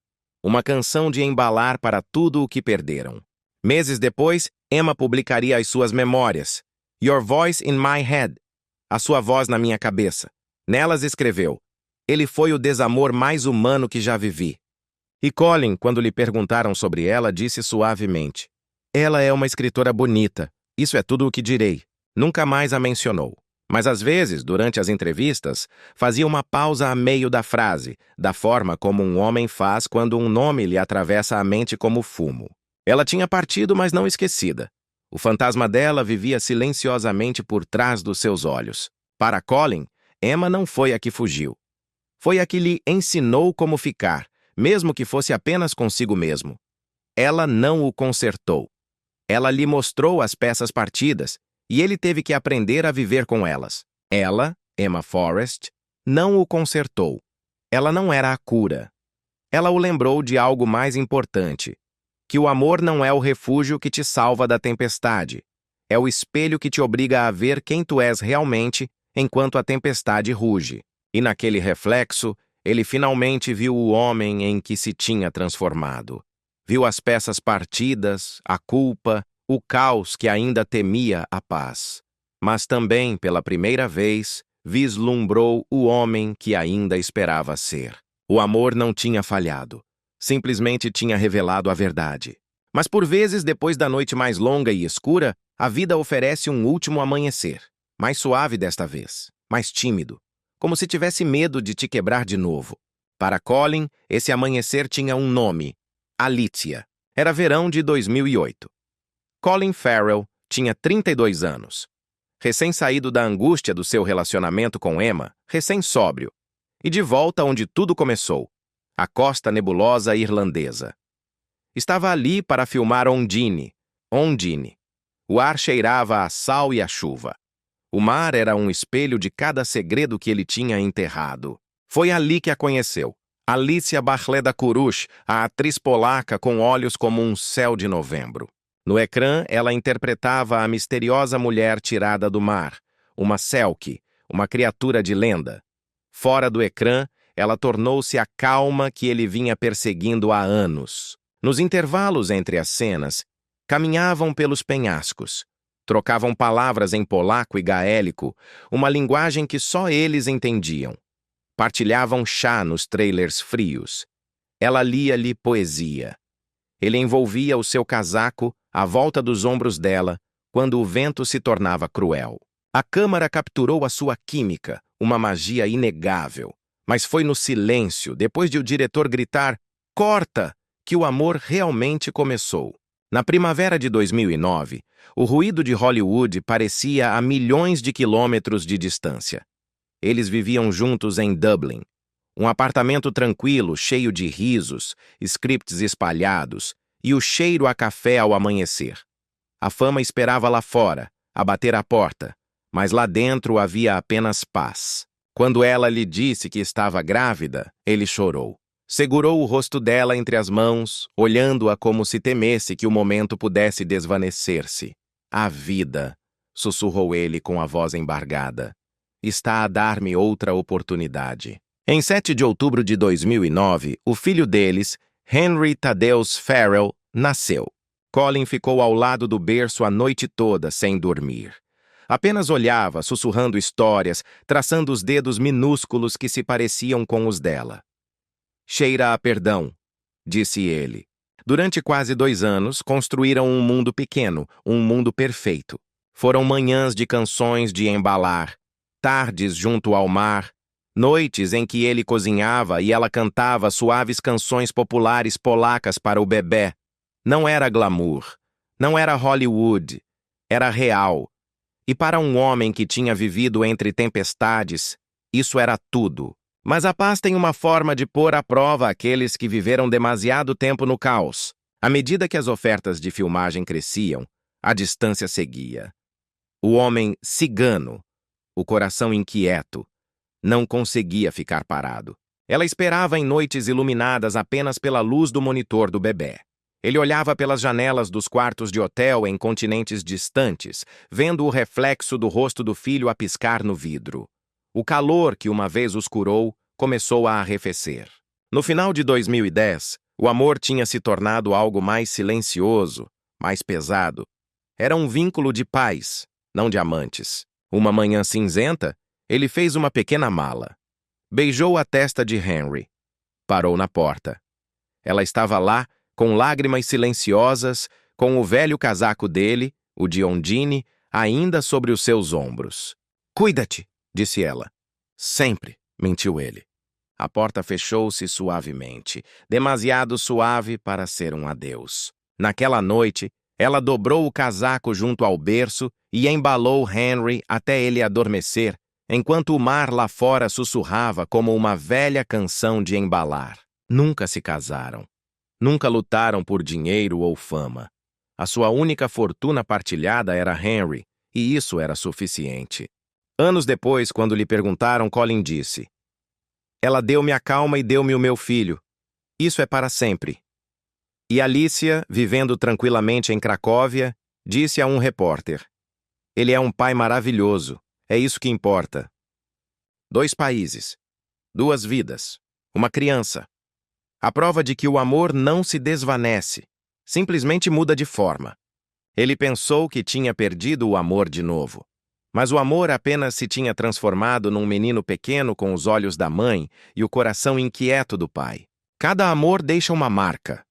uma canção de embalar para tudo o que perderam. Meses depois, Emma publicaria as suas memórias, Your Voice in My Head, a sua voz na minha cabeça. Nelas escreveu, ele foi o desamor mais humano que já vivi. E Colin, quando lhe perguntaram sobre ela, disse suavemente, ela é uma escritora bonita, isso é tudo o que direi. Nunca mais a mencionou. Mas às vezes, durante as entrevistas, fazia uma pausa a meio da frase, da forma como um homem faz quando um nome lhe atravessa a mente como fumo. Ela tinha partido, mas não esquecida. O fantasma dela vivia silenciosamente por trás dos seus olhos. Para Colin, Emma não foi a que fugiu. Foi a que lhe ensinou como ficar, mesmo que fosse apenas consigo mesmo. Ela não o consertou. Ela lhe mostrou as peças partidas, e ele teve que aprender a viver com elas. Ela, Emma Forrest, não o consertou. Ela não era a cura. Ela o lembrou de algo mais importante, que o amor não é o refúgio que te salva da tempestade. É o espelho que te obriga a ver quem tu és realmente enquanto a tempestade ruge. E naquele reflexo, ele finalmente viu o homem em que se tinha transformado. Viu as peças partidas, a culpa, o caos que ainda temia a paz. Mas também, pela primeira vez, vislumbrou o homem que ainda esperava ser. O amor não tinha falhado. Simplesmente tinha revelado a verdade. Mas por vezes, depois da noite mais longa e escura, a vida oferece um último amanhecer. Mais suave desta vez, mais tímido. Como se tivesse medo de te quebrar de novo. Para Colin, esse amanhecer tinha um nome. Alicia. Era verão de 2008. Colin Farrell tinha 32 anos. Recém-saído da angústia do seu relacionamento com Emma, recém-sóbrio. E de volta onde tudo começou. A costa nebulosa irlandesa. Estava ali para filmar Ondine. O ar cheirava a sal e a chuva. O mar era um espelho de cada segredo que ele tinha enterrado. Foi ali que a conheceu. Alicia Bachleda-Kurush, a atriz polaca com olhos como um céu de novembro. No ecrã, ela interpretava a misteriosa mulher tirada do mar, uma Selkie, uma criatura de lenda. Fora do ecrã, ela tornou-se a calma que ele vinha perseguindo há anos. Nos intervalos entre as cenas, caminhavam pelos penhascos. Trocavam palavras em polaco e gaélico, uma linguagem que só eles entendiam. Partilhavam chá nos trailers frios. Ela lia-lhe poesia. Ele envolvia o seu casaco à volta dos ombros dela, quando o vento se tornava cruel. A câmara capturou a sua química, uma magia inegável. Mas foi no silêncio, depois de o diretor gritar, "Corta!", que o amor realmente começou. Na primavera de 2009, o ruído de Hollywood parecia a milhões de quilômetros de distância. Eles viviam juntos em Dublin. Um apartamento tranquilo, cheio de risos, scripts espalhados e o cheiro a café ao amanhecer. A fama esperava lá fora, a bater à porta, mas lá dentro havia apenas paz. Quando ela lhe disse que estava grávida, ele chorou. Segurou o rosto dela entre as mãos, olhando-a como se temesse que o momento pudesse desvanecer-se. A vida, sussurrou ele com a voz embargada, está a dar-me outra oportunidade. Em 7 de outubro de 2009, o filho deles, Henry Thaddeus Farrell, nasceu. Colin ficou ao lado do berço a noite toda sem dormir. Apenas olhava, sussurrando histórias, traçando os dedos minúsculos que se pareciam com os dela. Cheira a perdão, disse ele. Durante quase 2 anos, construíram um mundo pequeno, um mundo perfeito. Foram manhãs de canções de embalar, tardes junto ao mar, noites em que ele cozinhava e ela cantava suaves canções populares polacas para o bebê. Não era glamour, não era Hollywood, era real. E para um homem que tinha vivido entre tempestades, isso era tudo. Mas a paz tem uma forma de pôr à prova aqueles que viveram demasiado tempo no caos. À medida que as ofertas de filmagem cresciam, a distância seguia. O homem cigano, o coração inquieto, não conseguia ficar parado. Ela esperava em noites iluminadas apenas pela luz do monitor do bebê. Ele olhava pelas janelas dos quartos de hotel em continentes distantes, vendo o reflexo do rosto do filho a piscar no vidro. O calor que uma vez os curou começou a arrefecer. No final de 2010, O amor tinha se tornado algo mais silencioso, mais pesado. Era um vínculo de pais, não de amantes. Uma manhã cinzenta, ele fez uma pequena mala. Beijou a testa de Henry. Parou na porta. Ela estava lá, com lágrimas silenciosas, com o velho casaco dele, o de Ondine, ainda sobre os seus ombros. "Cuida-te", disse ela. "Sempre", mentiu ele. A porta fechou-se suavemente, demasiado suave para ser um adeus. Naquela noite, ela dobrou o casaco junto ao berço e embalou Henry até ele adormecer, enquanto o mar lá fora sussurrava como uma velha canção de embalar. Nunca se casaram. Nunca lutaram por dinheiro ou fama. A sua única fortuna partilhada era Henry, e isso era suficiente. Anos depois, quando lhe perguntaram, Colin disse: "Ela deu-me a calma e deu-me o meu filho. Isso é para sempre." E Alicia, vivendo tranquilamente em Cracóvia, disse a um repórter: "Ele é um pai maravilhoso. É isso que importa." 2 países. 2 vidas. Uma criança. A prova de que o amor não se desvanece. Simplesmente muda de forma. Ele pensou que tinha perdido o amor de novo. Mas o amor apenas se tinha transformado num menino pequeno com os olhos da mãe e o coração inquieto do pai. Cada amor deixa uma marca.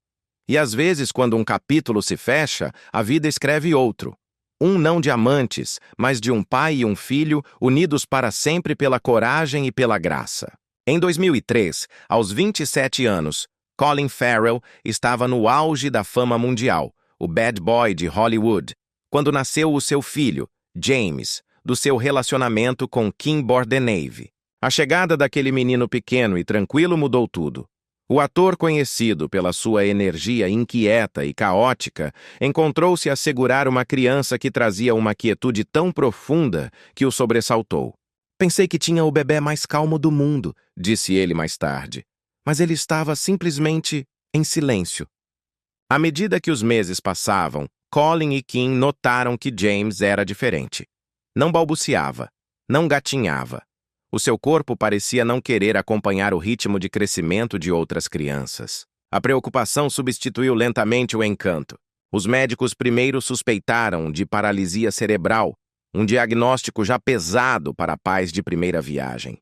E às vezes, quando um capítulo se fecha, a vida escreve outro. Um não de amantes, mas de um pai e um filho unidos para sempre pela coragem e pela graça. Em 2003, aos 27 anos, Colin Farrell estava no auge da fama mundial, o bad boy de Hollywood, quando nasceu o seu filho, James, do seu relacionamento com Kim Bordenave. A chegada daquele menino pequeno e tranquilo mudou tudo. O ator, conhecido pela sua energia inquieta e caótica, encontrou-se a segurar uma criança que trazia uma quietude tão profunda que o sobressaltou. "Pensei que tinha o bebê mais calmo do mundo", disse ele mais tarde. Mas ele estava simplesmente em silêncio. À medida que os meses passavam, Colin e Kim notaram que James era diferente. Não balbuciava, não gatinhava. O seu corpo parecia não querer acompanhar o ritmo de crescimento de outras crianças. A preocupação substituiu lentamente o encanto. Os médicos primeiro suspeitaram de paralisia cerebral, um diagnóstico já pesado para pais de primeira viagem.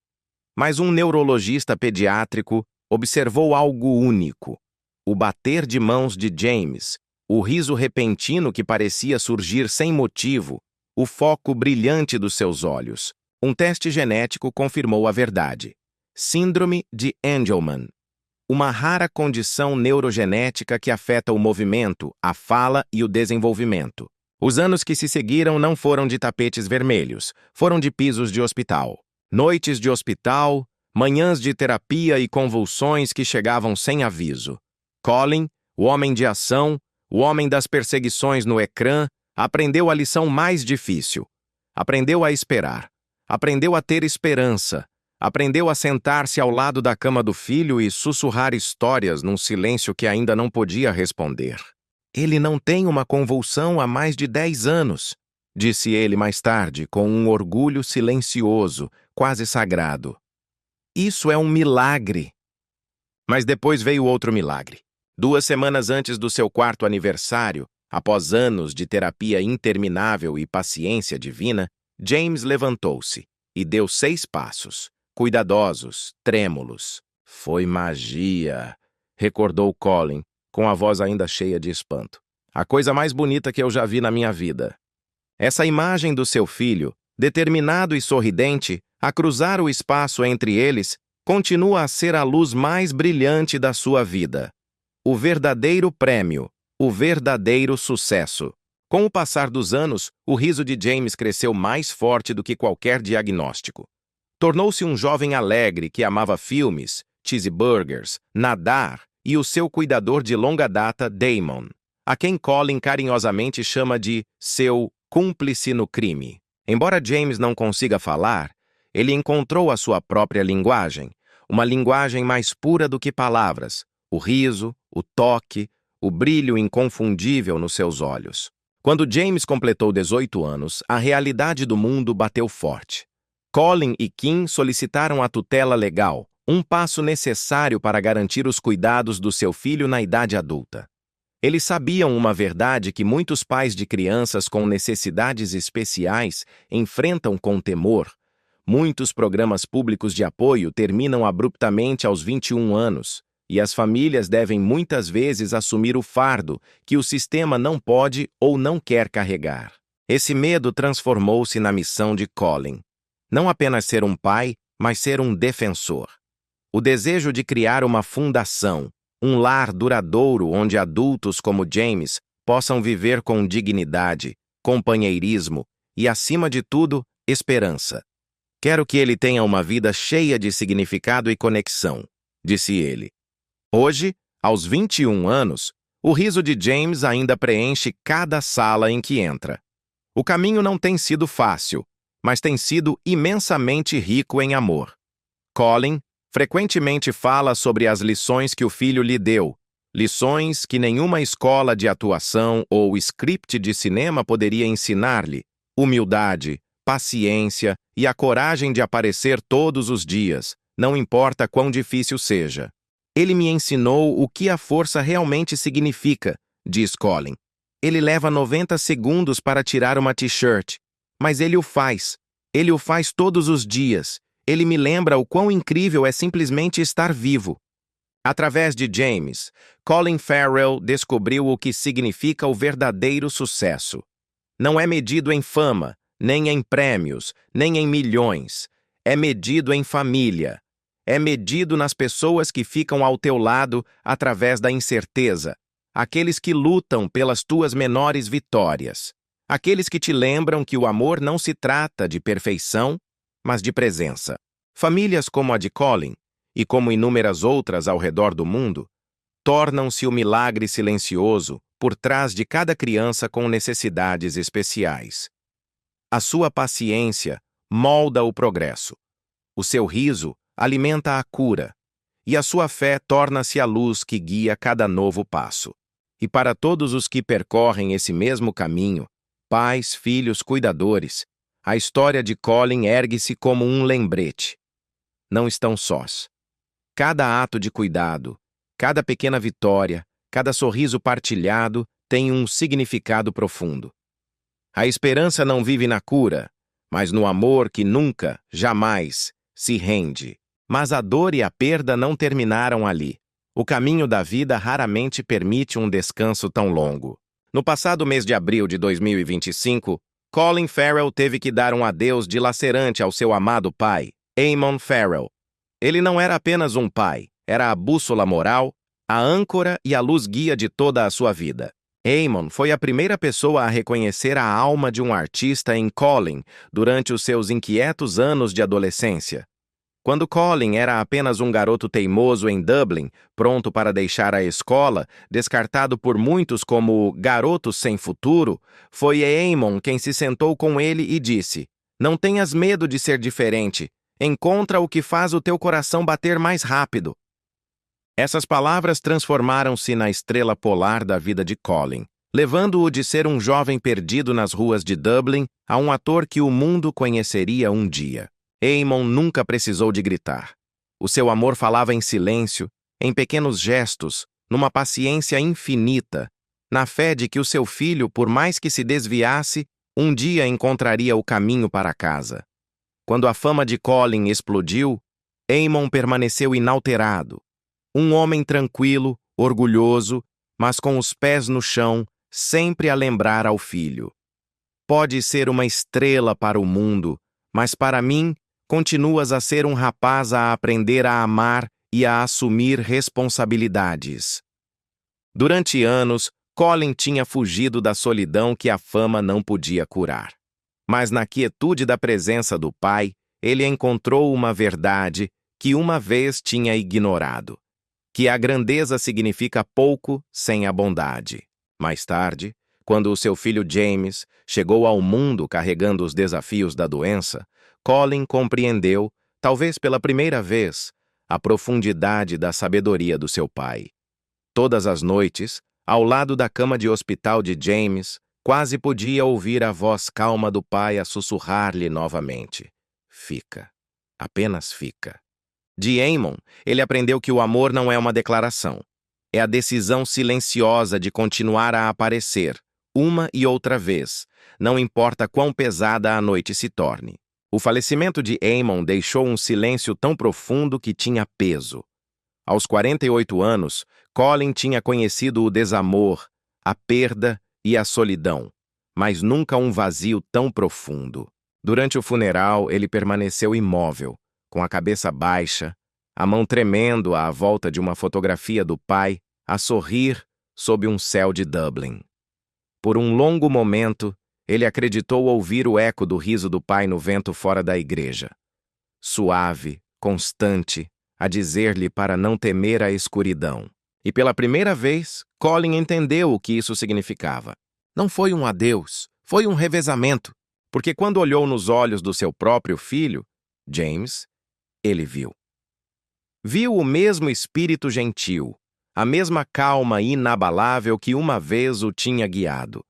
Mas um neurologista pediátrico observou algo único: o bater de mãos de James, o riso repentino que parecia surgir sem motivo, o foco brilhante dos seus olhos. Um teste genético confirmou a verdade. Síndrome de Angelman, uma rara condição neurogenética que afeta o movimento, a fala e o desenvolvimento. Os anos que se seguiram não foram de tapetes vermelhos, foram de pisos de hospital. Noites de hospital, manhãs de terapia e convulsões que chegavam sem aviso. Colin, o homem de ação, o homem das perseguições no ecrã, aprendeu a lição mais difícil. Aprendeu a esperar. Aprendeu a ter esperança. Aprendeu a sentar-se ao lado da cama do filho e sussurrar histórias num silêncio que ainda não podia responder. "Ele não tem uma convulsão há mais de 10 anos", disse ele mais tarde, com um orgulho silencioso, quase sagrado. "Isso é um milagre." Mas depois veio outro milagre. 2 semanas antes do seu 4º aniversário, após anos de terapia interminável e paciência divina, James levantou-se e deu 6 passos, cuidadosos, trêmulos. "Foi magia", recordou Colin, com a voz ainda cheia de espanto. "A coisa mais bonita que eu já vi na minha vida." Essa imagem do seu filho, determinado e sorridente, a cruzar o espaço entre eles, continua a ser a luz mais brilhante da sua vida. O verdadeiro prêmio, o verdadeiro sucesso. Com o passar dos anos, o riso de James cresceu mais forte do que qualquer diagnóstico. Tornou-se um jovem alegre que amava filmes, cheeseburgers, nadar e o seu cuidador de longa data, Damon, a quem Colin carinhosamente chama de seu cúmplice no crime. Embora James não consiga falar, ele encontrou a sua própria linguagem, uma linguagem mais pura do que palavras, o riso, o toque, o brilho inconfundível nos seus olhos. Quando James completou 18 anos, a realidade do mundo bateu forte. Colin e Kim solicitaram a tutela legal, um passo necessário para garantir os cuidados do seu filho na idade adulta. Eles sabiam uma verdade que muitos pais de crianças com necessidades especiais enfrentam com temor. Muitos programas públicos de apoio terminam abruptamente aos 21 anos, e as famílias devem muitas vezes assumir o fardo que o sistema não pode ou não quer carregar. Esse medo transformou-se na missão de Colin. Não apenas ser um pai, mas ser um defensor. O desejo de criar uma fundação, um lar duradouro onde adultos como James possam viver com dignidade, companheirismo e, acima de tudo, esperança. Quero que ele tenha uma vida cheia de significado e conexão, disse ele. Hoje, aos 21 anos, o riso de James ainda preenche cada sala em que entra. O caminho não tem sido fácil, mas tem sido imensamente rico em amor. Colin frequentemente fala sobre as lições que o filho lhe deu, lições que nenhuma escola de atuação ou script de cinema poderia ensinar-lhe: humildade, paciência e a coragem de aparecer todos os dias, não importa quão difícil seja. Ele me ensinou o que a força realmente significa, diz Colin. Ele leva 90 segundos para tirar uma t-shirt, mas ele o faz. Ele o faz todos os dias. Ele me lembra o quão incrível é simplesmente estar vivo. Através de James, Colin Farrell descobriu o que significa o verdadeiro sucesso. Não é medido em fama, nem em prêmios, nem em milhões. É medido em família. É medido nas pessoas que ficam ao teu lado através da incerteza. Aqueles que lutam pelas tuas menores vitórias. Aqueles que te lembram que o amor não se trata de perfeição, mas de presença. Famílias como a de Colin, e como inúmeras outras ao redor do mundo, tornam-se o milagre silencioso por trás de cada criança com necessidades especiais. A sua paciência molda o progresso. O seu riso alimenta a cura, e a sua fé torna-se a luz que guia cada novo passo. E para todos os que percorrem esse mesmo caminho, pais, filhos, cuidadores, a história de Colin ergue-se como um lembrete. Não estão sós. Cada ato de cuidado, cada pequena vitória, cada sorriso partilhado tem um significado profundo. A esperança não vive na cura, mas no amor que nunca, jamais, se rende. Mas a dor e a perda não terminaram ali. O caminho da vida raramente permite um descanso tão longo. No passado mês de abril de 2025, Colin Farrell teve que dar um adeus dilacerante ao seu amado pai, Eamon Farrell. Ele não era apenas um pai, era a bússola moral, a âncora e a luz guia de toda a sua vida. Eamon foi a primeira pessoa a reconhecer a alma de um artista em Colin durante os seus inquietos anos de adolescência. Quando Colin era apenas um garoto teimoso em Dublin, pronto para deixar a escola, descartado por muitos como garoto sem futuro, foi Eamon quem se sentou com ele e disse: "Não tenhas medo de ser diferente. Encontra o que faz o teu coração bater mais rápido." Essas palavras transformaram-se na estrela polar da vida de Colin, levando-o de ser um jovem perdido nas ruas de Dublin a um ator que o mundo conheceria um dia. Eamon nunca precisou de gritar. O seu amor falava em silêncio, em pequenos gestos, numa paciência infinita, na fé de que o seu filho, por mais que se desviasse, um dia encontraria o caminho para casa. Quando a fama de Colin explodiu, Eamon permaneceu inalterado. Um homem tranquilo, orgulhoso, mas com os pés no chão, sempre a lembrar ao filho: "Pode ser uma estrela para o mundo, mas para mim, continuas a ser um rapaz a aprender a amar e a assumir responsabilidades." Durante anos, Colin tinha fugido da solidão que a fama não podia curar. Mas na quietude da presença do pai, ele encontrou uma verdade que uma vez tinha ignorado: que a grandeza significa pouco sem a bondade. Mais tarde, quando o seu filho James chegou ao mundo carregando os desafios da doença, Colin compreendeu, talvez pela primeira vez, a profundidade da sabedoria do seu pai. Todas as noites, ao lado da cama de hospital de James, quase podia ouvir a voz calma do pai a sussurrar-lhe novamente: "Fica, apenas fica." De Eamon, ele aprendeu que o amor não é uma declaração. É a decisão silenciosa de continuar a aparecer, uma e outra vez, não importa quão pesada a noite se torne. O falecimento de Eamon deixou um silêncio tão profundo que tinha peso. Aos 48 anos, Colin tinha conhecido o desamor, a perda e a solidão, mas nunca um vazio tão profundo. Durante o funeral, ele permaneceu imóvel, com a cabeça baixa, a mão tremendo à volta de uma fotografia do pai, a sorrir sob um céu de Dublin. Por um longo momento, ele acreditou ouvir o eco do riso do pai no vento fora da igreja. Suave, constante, a dizer-lhe para não temer a escuridão. E pela primeira vez, Colin entendeu o que isso significava. Não foi um adeus, foi um revezamento, porque quando olhou nos olhos do seu próprio filho, James, ele viu. Viu o mesmo espírito gentil, a mesma calma inabalável que uma vez o tinha guiado.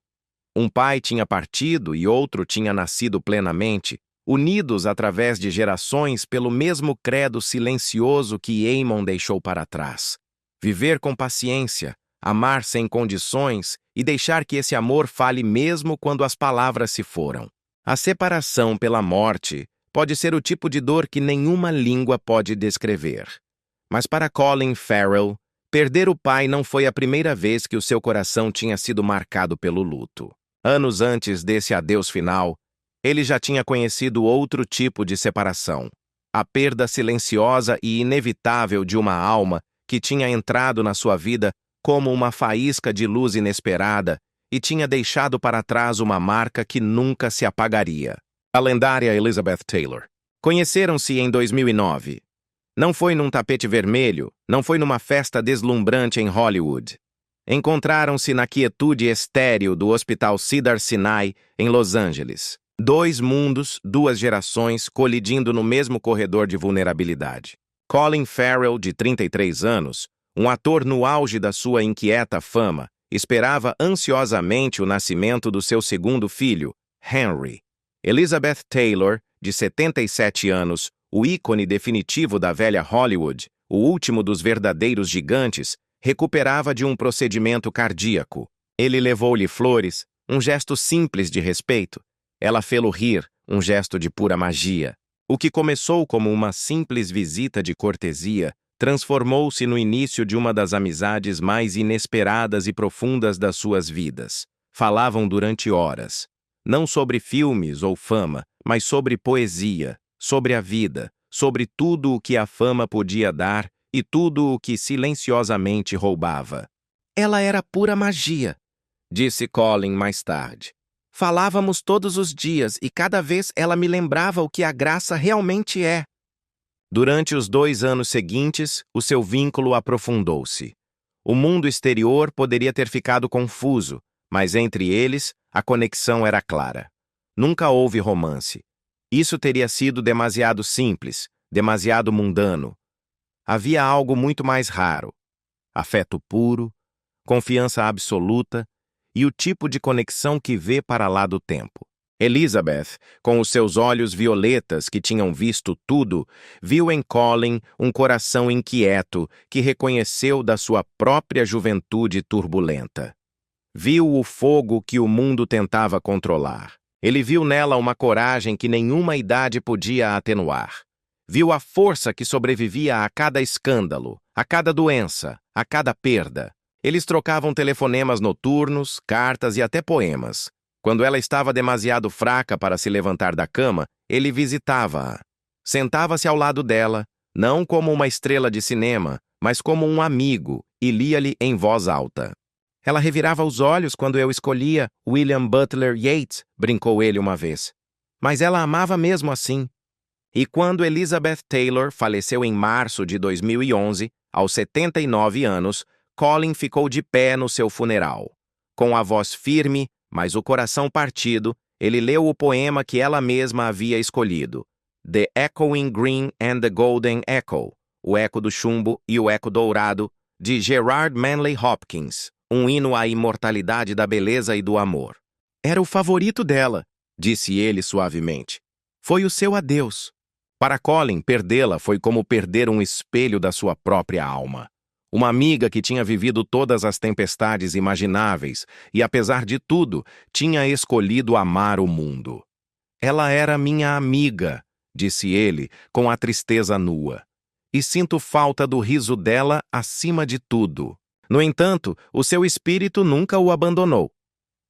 Um pai tinha partido e outro tinha nascido plenamente, unidos através de gerações pelo mesmo credo silencioso que Eamon deixou para trás. Viver com paciência, amar sem condições e deixar que esse amor fale mesmo quando as palavras se foram. A separação pela morte pode ser o tipo de dor que nenhuma língua pode descrever. Mas para Colin Farrell, perder o pai não foi a primeira vez que o seu coração tinha sido marcado pelo luto. Anos antes desse adeus final, ele já tinha conhecido outro tipo de separação. A perda silenciosa e inevitável de uma alma que tinha entrado na sua vida como uma faísca de luz inesperada e tinha deixado para trás uma marca que nunca se apagaria. A lendária Elizabeth Taylor. Conheceram-se em 2009. Não foi num tapete vermelho, não foi numa festa deslumbrante em Hollywood. Encontraram-se na quietude estéril do Hospital Cedars-Sinai, em Los Angeles. Dois mundos, duas gerações, colidindo no mesmo corredor de vulnerabilidade. Colin Farrell, de 33 anos, um ator no auge da sua inquieta fama, esperava ansiosamente o nascimento do seu segundo filho, Henry. Elizabeth Taylor, de 77 anos, o ícone definitivo da velha Hollywood, o último dos verdadeiros gigantes, recuperava de um procedimento cardíaco. Ele levou-lhe flores, um gesto simples de respeito. Ela fê-lo rir, um gesto de pura magia. O que começou como uma simples visita de cortesia transformou-se no início de uma das amizades mais inesperadas e profundas das suas vidas. Falavam durante horas, não sobre filmes ou fama, mas sobre poesia, sobre a vida, sobre tudo o que a fama podia dar e tudo o que silenciosamente roubava. Ela era pura magia, disse Colin mais tarde. Falávamos todos os dias e cada vez ela me lembrava o que a graça realmente é. Durante os 2 anos seguintes, o seu vínculo aprofundou-se. O mundo exterior poderia ter ficado confuso, mas entre eles, a conexão era clara. Nunca houve romance. Isso teria sido demasiado simples, demasiado mundano. Havia algo muito mais raro. Afeto puro, confiança absoluta e o tipo de conexão que vê para lá do tempo. Elizabeth, com os seus olhos violetas que tinham visto tudo, viu em Colin um coração inquieto que reconheceu da sua própria juventude turbulenta. Viu o fogo que o mundo tentava controlar. Ele viu nela uma coragem que nenhuma idade podia atenuar. Viu a força que sobrevivia a cada escândalo, a cada doença, a cada perda. Eles trocavam telefonemas noturnos, cartas e até poemas. Quando ela estava demasiado fraca para se levantar da cama, ele visitava-a. Sentava-se ao lado dela, não como uma estrela de cinema, mas como um amigo, e lia-lhe em voz alta. Ela revirava os olhos quando eu escolhia William Butler Yeats, brincou ele uma vez. Mas ela amava mesmo assim. E quando Elizabeth Taylor faleceu em março de 2011, aos 79 anos, Colin ficou de pé no seu funeral. Com a voz firme, mas o coração partido, ele leu o poema que ela mesma havia escolhido, The Echoing Green and the Golden Echo, O Eco do Chumbo e o Eco Dourado, de Gerard Manley Hopkins, um hino à imortalidade da beleza e do amor. Era o favorito dela, disse ele suavemente. Foi o seu adeus. Para Colin, perdê-la foi como perder um espelho da sua própria alma. Uma amiga que tinha vivido todas as tempestades imagináveis e, apesar de tudo, tinha escolhido amar o mundo. Ela era minha amiga, disse ele, com a tristeza nua. E sinto falta do riso dela acima de tudo. No entanto, o seu espírito nunca o abandonou.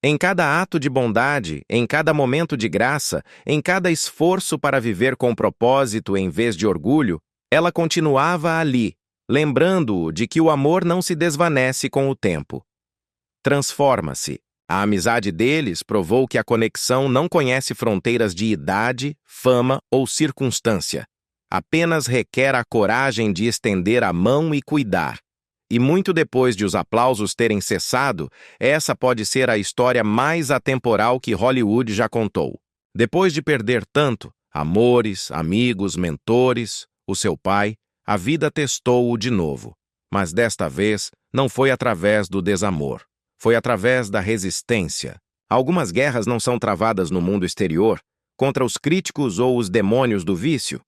Em cada ato de bondade, em cada momento de graça, em cada esforço para viver com propósito em vez de orgulho, ela continuava ali, lembrando-o de que o amor não se desvanece com o tempo. Transforma-se. A amizade deles provou que a conexão não conhece fronteiras de idade, fama ou circunstância. Apenas requer a coragem de estender a mão e cuidar. E muito depois de os aplausos terem cessado, essa pode ser a história mais atemporal que Hollywood já contou. Depois de perder tanto, amores, amigos, mentores, o seu pai, a vida testou-o de novo. Mas desta vez, não foi através do desamor. Foi através da resistência. Algumas guerras não são travadas no mundo exterior, contra os críticos ou os demônios do vício.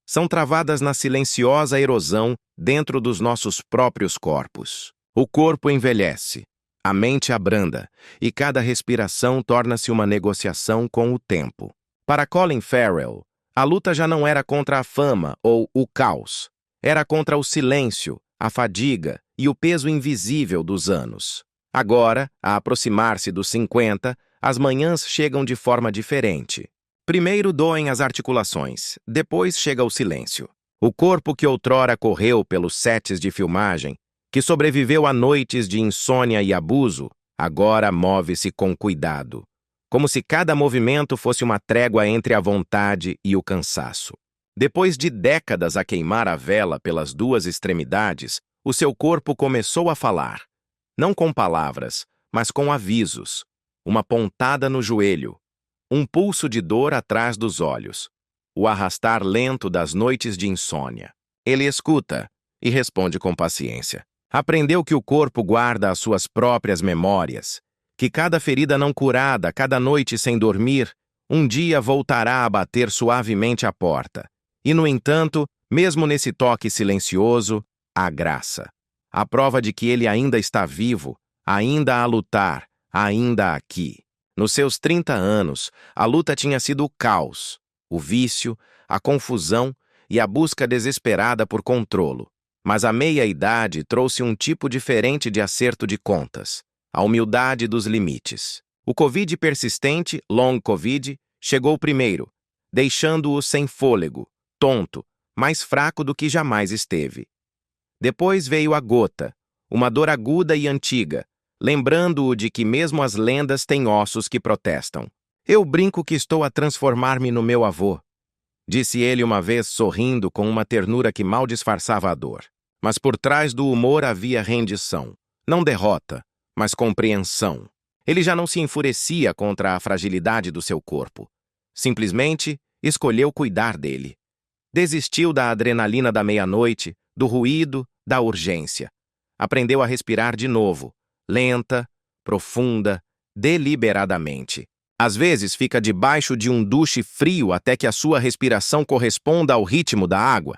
São travadas na silenciosa erosão dentro dos nossos próprios corpos. O corpo envelhece, a mente abranda, e cada respiração torna-se uma negociação com o tempo. Para Colin Farrell, a luta já não era contra a fama ou o caos. Era contra o silêncio, a fadiga e o peso invisível dos anos. Agora, a aproximar-se dos 50, as manhãs chegam de forma diferente. Primeiro doem as articulações, depois chega o silêncio. O corpo que outrora correu pelos sets de filmagem, que sobreviveu a noites de insônia e abuso, agora move-se com cuidado, como se cada movimento fosse uma trégua entre a vontade e o cansaço. Depois de décadas a queimar a vela pelas duas extremidades, o seu corpo começou a falar. Não com palavras, mas com avisos. Uma pontada no joelho. Um pulso de dor atrás dos olhos. O arrastar lento das noites de insônia. Ele escuta e responde com paciência. Aprendeu que o corpo guarda as suas próprias memórias, que cada ferida não curada, cada noite sem dormir, um dia voltará a bater suavemente à porta. E, no entanto, mesmo nesse toque silencioso, há graça. A prova de que ele ainda está vivo, ainda a lutar, ainda aqui. Nos seus 30 anos, a luta tinha sido o caos, o vício, a confusão e a busca desesperada por controlo. Mas a meia-idade trouxe um tipo diferente de acerto de contas, a humildade dos limites. O Covid persistente, long Covid, chegou primeiro, deixando-o sem fôlego, tonto, mais fraco do que jamais esteve. Depois veio a gota, uma dor aguda e antiga, lembrando-o de que mesmo as lendas têm ossos que protestam. Eu brinco que estou a transformar-me no meu avô, disse ele uma vez sorrindo com uma ternura que mal disfarçava a dor. Mas por trás do humor havia rendição. Não derrota, mas compreensão. Ele já não se enfurecia contra a fragilidade do seu corpo. Simplesmente escolheu cuidar dele. Desistiu da adrenalina da meia-noite, do ruído, da urgência. Aprendeu a respirar de novo, lenta, profunda, deliberadamente. Às vezes fica debaixo de um duche frio até que a sua respiração corresponda ao ritmo da água.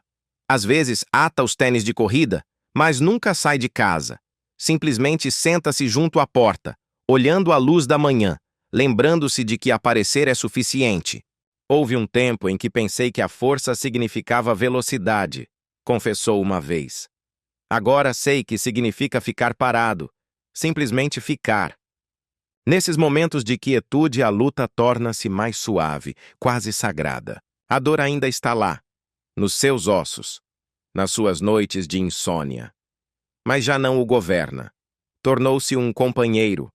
Às vezes ata os tênis de corrida, mas nunca sai de casa. Simplesmente senta-se junto à porta, olhando a luz da manhã, lembrando-se de que aparecer é suficiente. Houve um tempo em que pensei que a força significava velocidade, confessou uma vez. Agora sei que significa ficar parado, simplesmente ficar. Nesses momentos de quietude, a luta torna-se mais suave, quase sagrada. A dor ainda está lá, nos seus ossos, nas suas noites de insônia. Mas já não o governa. Tornou-se um companheiro,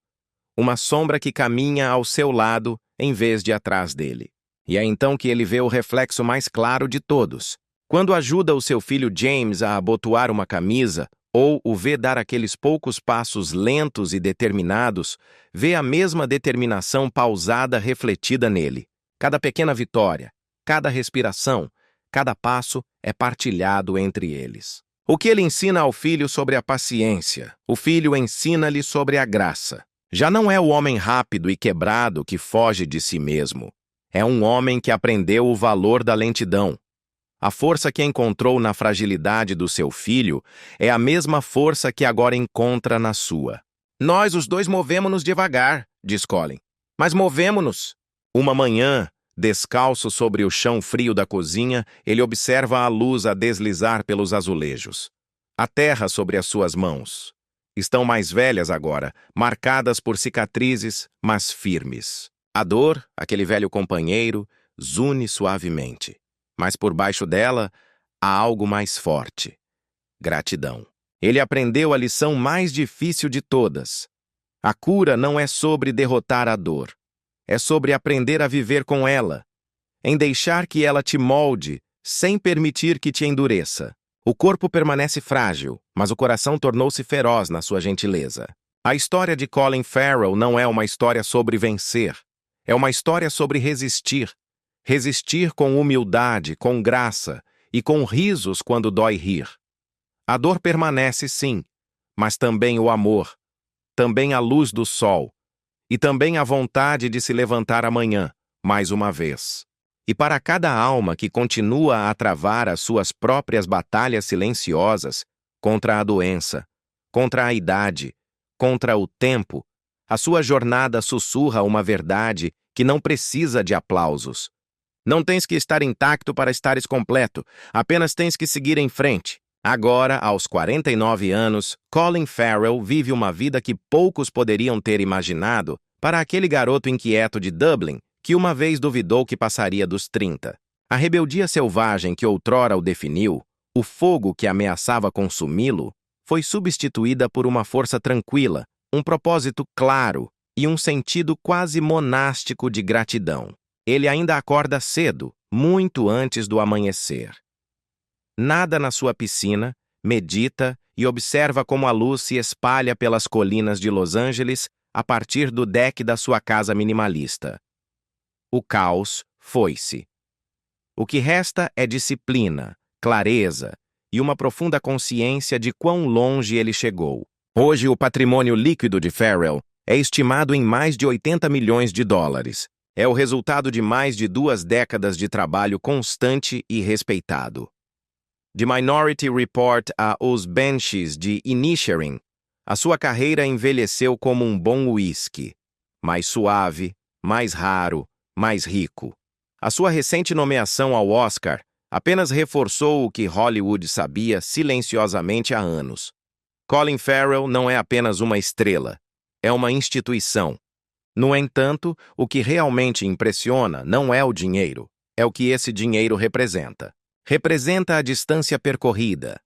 uma sombra que caminha ao seu lado em vez de atrás dele. E é então que ele vê o reflexo mais claro de todos. Quando ajuda o seu filho James a abotoar uma camisa, ou o vê dar aqueles poucos passos lentos e determinados, vê a mesma determinação pausada refletida nele. Cada pequena vitória, cada respiração, cada passo é partilhado entre eles. O que ele ensina ao filho sobre a paciência, o filho ensina-lhe sobre a graça. Já não é o homem rápido e quebrado que foge de si mesmo. É um homem que aprendeu o valor da lentidão, A força que encontrou na fragilidade do seu filho é a mesma força que agora encontra na sua. Nós, os dois, movemo-nos devagar, diz Colin. Mas movemo-nos. Uma manhã, descalço sobre o chão frio da cozinha, ele observa a luz a deslizar pelos azulejos. A terra sobre as suas mãos. Estão mais velhas agora, marcadas por cicatrizes, mas firmes. A dor, aquele velho companheiro, zune suavemente. Mas por baixo dela, há algo mais forte. Gratidão. Ele aprendeu a lição mais difícil de todas. A cura não é sobre derrotar a dor. É sobre aprender a viver com ela, em deixar que ela te molde, sem permitir que te endureça. O corpo permanece frágil, mas o coração tornou-se feroz na sua gentileza. A história de Colin Farrell não é uma história sobre vencer. É uma história sobre resistir. Resistir com humildade, com graça e com risos quando dói rir. A dor permanece, sim, mas também o amor, também a luz do sol, e também a vontade de se levantar amanhã, mais uma vez. E para cada alma que continua a travar as suas próprias batalhas silenciosas contra a doença, contra a idade, contra o tempo, a sua jornada sussurra uma verdade que não precisa de aplausos. Não tens que estar intacto para estares completo, apenas tens que seguir em frente. Agora, aos 49 anos, Colin Farrell vive uma vida que poucos poderiam ter imaginado para aquele garoto inquieto de Dublin que uma vez duvidou que passaria dos 30. A rebeldia selvagem que outrora o definiu, o fogo que ameaçava consumi-lo, foi substituída por uma força tranquila, um propósito claro e um sentido quase monástico de gratidão. Ele ainda acorda cedo, muito antes do amanhecer. Nada na sua piscina, medita e observa como a luz se espalha pelas colinas de Los Angeles a partir do deck da sua casa minimalista. O caos foi-se. O que resta é disciplina, clareza e uma profunda consciência de quão longe ele chegou. Hoje, o patrimônio líquido de Farrell é estimado em mais de 80 milhões de dólares. É o resultado de mais de 2 décadas de trabalho constante e respeitado. De Minority Report a Os Banshees de Inisherin, a sua carreira envelheceu como um bom uísque, mais suave, mais raro, mais rico. A sua recente nomeação ao Oscar apenas reforçou o que Hollywood sabia silenciosamente há anos. Colin Farrell não é apenas uma estrela, é uma instituição. No entanto, o que realmente impressiona não é o dinheiro, é o que esse dinheiro representa. Representa a distância percorrida.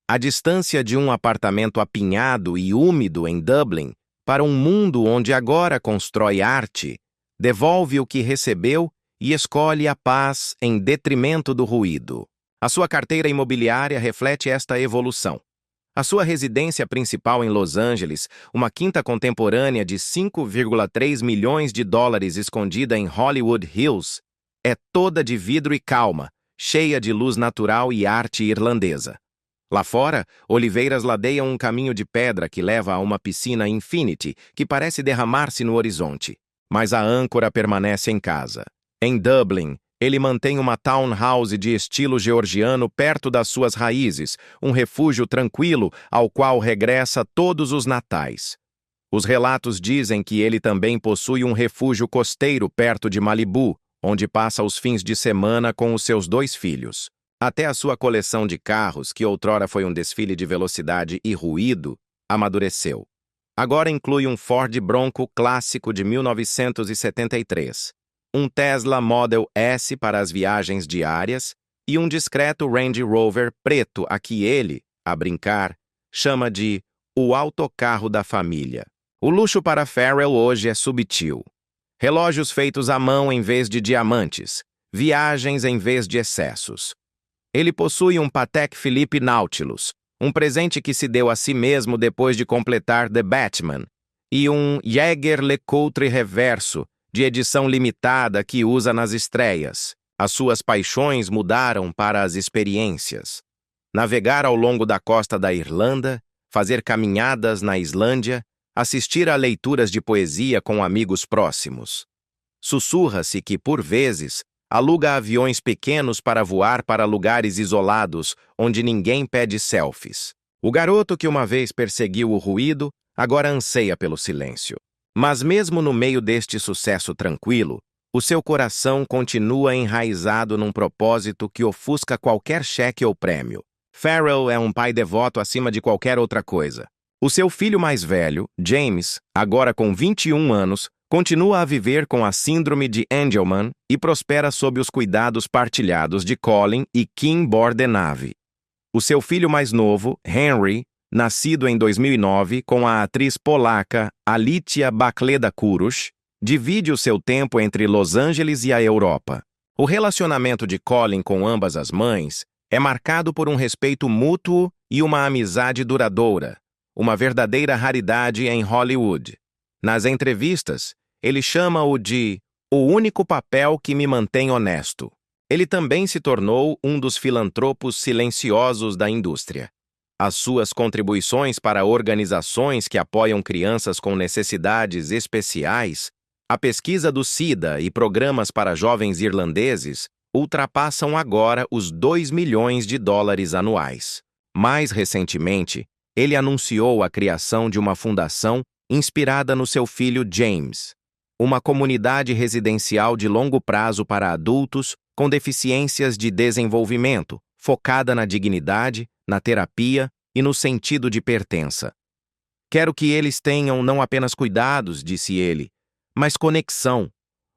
A distância de um apartamento apinhado e úmido em Dublin para um mundo onde agora constrói arte, devolve o que recebeu e escolhe a paz em detrimento do ruído. A sua carteira imobiliária reflete esta evolução. A sua residência principal em Los Angeles, uma quinta contemporânea de 5,3 milhões de dólares escondida em Hollywood Hills, é toda de vidro e calma, cheia de luz natural e arte irlandesa. Lá fora, oliveiras ladeiam um caminho de pedra que leva a uma piscina infinity que parece derramar-se no horizonte. Mas a âncora permanece em casa. Em Dublin, ele mantém uma townhouse de estilo georgiano perto das suas raízes, um refúgio tranquilo ao qual regressa todos os natais. Os relatos dizem que ele também possui um refúgio costeiro perto de Malibu, onde passa os fins de semana com os seus 2 filhos. Até a sua coleção de carros, que outrora foi um desfile de velocidade e ruído, amadureceu. Agora inclui um Ford Bronco clássico de 1973, um Tesla Model S para as viagens diárias e um discreto Range Rover preto a que ele, a brincar, chama de o autocarro da família. O luxo para Farrell hoje é subtil. Relógios feitos à mão em vez de diamantes, viagens em vez de excessos. Ele possui um Patek Philippe Nautilus, um presente que se deu a si mesmo depois de completar The Batman, e um Jaeger LeCoultre reverso, de edição limitada que usa nas estreias. As suas paixões mudaram para as experiências. Navegar ao longo da costa da Irlanda, fazer caminhadas na Islândia, assistir a leituras de poesia com amigos próximos. Sussurra-se que, por vezes, Aluga aviões pequenos para voar para lugares isolados, onde ninguém pede selfies. O garoto que uma vez perseguiu o ruído, agora anseia pelo silêncio. Mas mesmo no meio deste sucesso tranquilo, o seu coração continua enraizado num propósito que ofusca qualquer cheque ou prêmio. Farrell é um pai devoto acima de qualquer outra coisa. O seu filho mais velho, James, agora com 21 anos, continua a viver com a síndrome de Angelman e prospera sob os cuidados partilhados de Colin e Kim Bordenave. O seu filho mais novo, Henry, nascido em 2009 com a atriz polaca Alicja Bakleda-Kurusz, divide o seu tempo entre Los Angeles e a Europa. O relacionamento de Colin com ambas as mães é marcado por um respeito mútuo e uma amizade duradoura, uma verdadeira raridade em Hollywood. Nas entrevistas, ele chama-o de "o único papel que me mantém honesto". Ele também se tornou um dos filantropos silenciosos da indústria. As suas contribuições para organizações que apoiam crianças com necessidades especiais, a pesquisa do SIDA e programas para jovens irlandeses ultrapassam agora os 2 milhões de dólares anuais. Mais recentemente, ele anunciou a criação de uma fundação inspirada no seu filho James, uma comunidade residencial de longo prazo para adultos com deficiências de desenvolvimento, focada na dignidade, na terapia e no sentido de pertença. "Quero que eles tenham não apenas cuidados", disse ele, "mas conexão,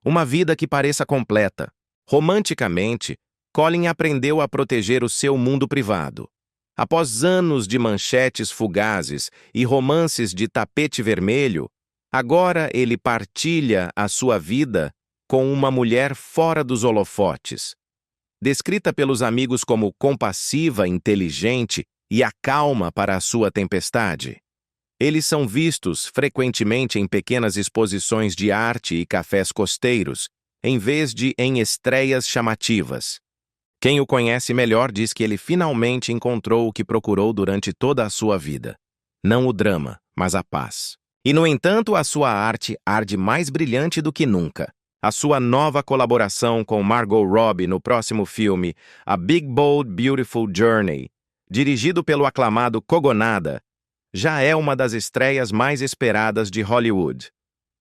uma vida que pareça completa". Romanticamente, Colin aprendeu a proteger o seu mundo privado. Após anos de manchetes fugazes e romances de tapete vermelho, agora ele partilha a sua vida com uma mulher fora dos holofotes. Descrita pelos amigos como compassiva, inteligente e acalma para a sua tempestade. Eles são vistos frequentemente em pequenas exposições de arte e cafés costeiros, em vez de em estreias chamativas. Quem o conhece melhor diz que ele finalmente encontrou o que procurou durante toda a sua vida. Não o drama, mas a paz. E, no entanto, a sua arte arde mais brilhante do que nunca. A sua nova colaboração com Margot Robbie no próximo filme, A Big Bold Beautiful Journey, dirigido pelo aclamado Kogonada, já é uma das estreias mais esperadas de Hollywood.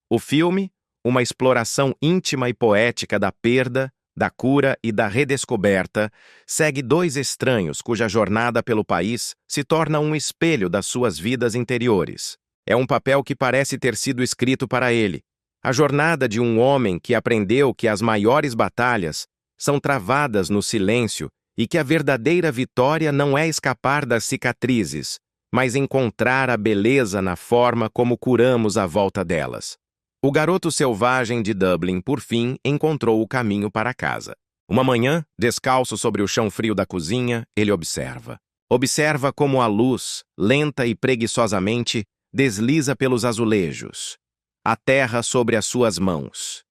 O filme, uma exploração íntima e poética da perda, da cura e da redescoberta, segue dois estranhos cuja jornada pelo país se torna um espelho das suas vidas interiores. É um papel que parece ter sido escrito para ele. A jornada de um homem que aprendeu que as maiores batalhas são travadas no silêncio e que a verdadeira vitória não é escapar das cicatrizes, mas encontrar a beleza na forma como curamos à volta delas. O garoto selvagem de Dublin, por fim, encontrou o caminho para casa. Uma manhã, descalço sobre o chão frio da cozinha, ele observa. Observa como a luz, lenta e preguiçosamente, desliza pelos azulejos. A terra sobre as suas mãos.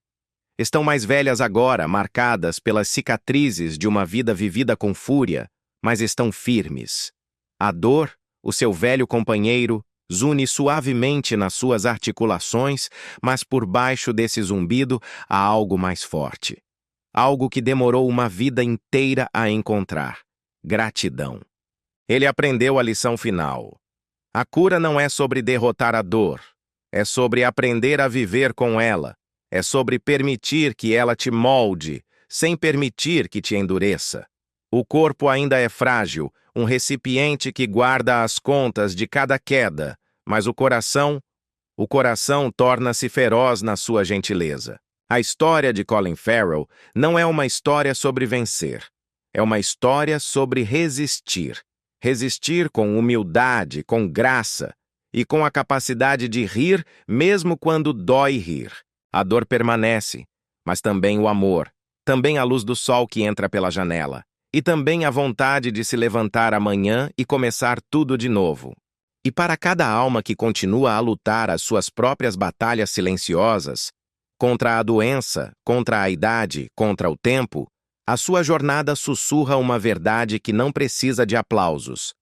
Estão mais velhas agora, marcadas pelas cicatrizes de uma vida vivida com fúria, mas estão firmes. A dor, o seu velho companheiro, zune suavemente nas suas articulações, mas por baixo desse zumbido há algo mais forte. Algo que demorou uma vida inteira a encontrar. Gratidão. Ele aprendeu a lição final. A cura não é sobre derrotar a dor. É sobre aprender a viver com ela. É sobre permitir que ela te molde, sem permitir que te endureça. O corpo ainda é frágil, um recipiente que guarda as contas de cada queda, mas o coração torna-se feroz na sua gentileza. A história de Colin Farrell não é uma história sobre vencer. É uma história sobre resistir. Resistir com humildade, com graça e com a capacidade de rir mesmo quando dói rir. A dor permanece, mas também o amor, também a luz do sol que entra pela janela. E também a vontade de se levantar amanhã e começar tudo de novo. E para cada alma que continua a lutar as suas próprias batalhas silenciosas, contra a doença, contra a idade, contra o tempo, a sua jornada sussurra uma verdade que não precisa de aplausos.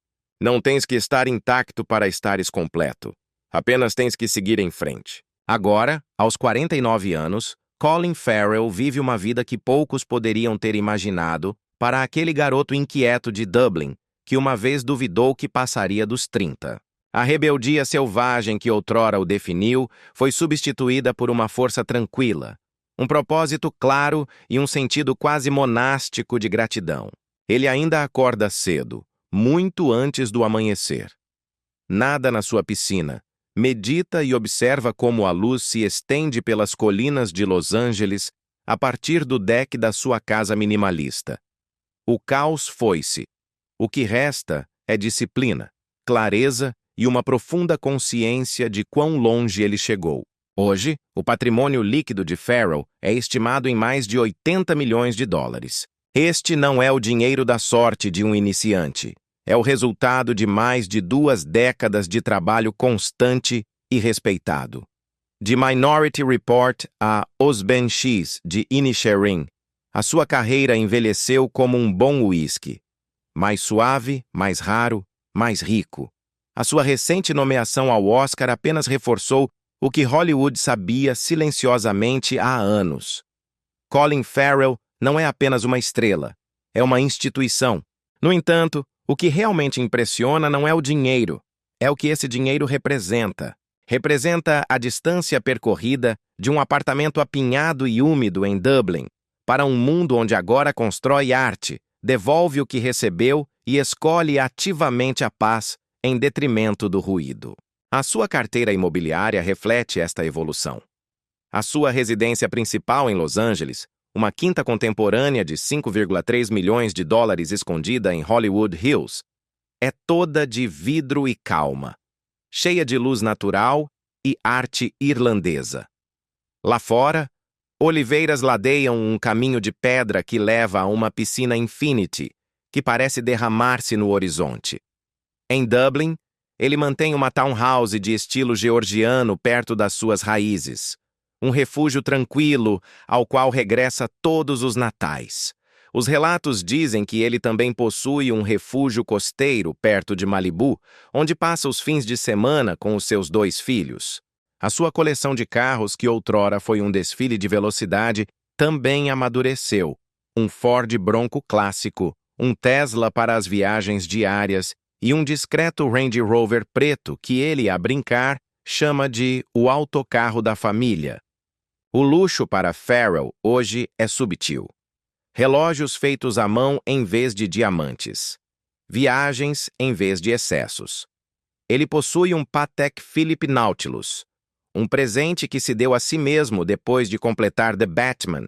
Não tens que estar intacto para estares completo. Apenas tens que seguir em frente. Agora, aos 49 anos, Colin Farrell vive uma vida que poucos poderiam ter imaginado para aquele garoto inquieto de Dublin, que uma vez duvidou que passaria dos 30. A rebeldia selvagem que outrora o definiu foi substituída por uma força tranquila, um propósito claro e um sentido quase monástico de gratidão. Ele ainda acorda cedo, muito antes do amanhecer. Nada na sua piscina, medita e observa como a luz se estende pelas colinas de Los Angeles a partir do deck da sua casa minimalista. O caos foi-se. O que resta é disciplina, clareza e uma profunda consciência de quão longe ele chegou. Hoje, o patrimônio líquido de Farrell é estimado em mais de 80 milhões de dólares. Este não é o dinheiro da sorte de um iniciante. É o resultado de mais de 2 décadas de trabalho constante e respeitado. De Minority Report a Os Banshees de Inisherin, a sua carreira envelheceu como um bom uísque. Mais suave, mais raro, mais rico. A sua recente nomeação ao Oscar apenas reforçou o que Hollywood sabia silenciosamente há anos. Colin Farrell não é apenas uma estrela, é uma instituição. No entanto, o que realmente impressiona não é o dinheiro, é o que esse dinheiro representa. Representa a distância percorrida de um apartamento apinhado e úmido em Dublin para um mundo onde agora constrói arte, devolve o que recebeu e escolhe ativamente a paz em detrimento do ruído. A sua carteira imobiliária reflete esta evolução. A sua residência principal em Los Angeles, uma quinta contemporânea de 5,3 milhões de dólares escondida em Hollywood Hills, é toda de vidro e calma, cheia de luz natural e arte irlandesa. Lá fora, oliveiras ladeiam um caminho de pedra que leva a uma piscina infinity, que parece derramar-se no horizonte. Em Dublin, ele mantém uma townhouse de estilo georgiano perto das suas raízes. Um refúgio tranquilo ao qual regressa todos os natais. Os relatos dizem que ele também possui um refúgio costeiro perto de Malibu, onde passa os fins de semana com os seus 2 filhos. A sua coleção de carros, que outrora foi um desfile de velocidade, também amadureceu. Um Ford Bronco clássico, um Tesla para as viagens diárias e um discreto Range Rover preto que ele, a brincar, chama de o autocarro da família. O luxo para Farrell hoje é subtil. Relógios feitos à mão em vez de diamantes. Viagens em vez de excessos. Ele possui um Patek Philippe Nautilus, um presente que se deu a si mesmo depois de completar The Batman,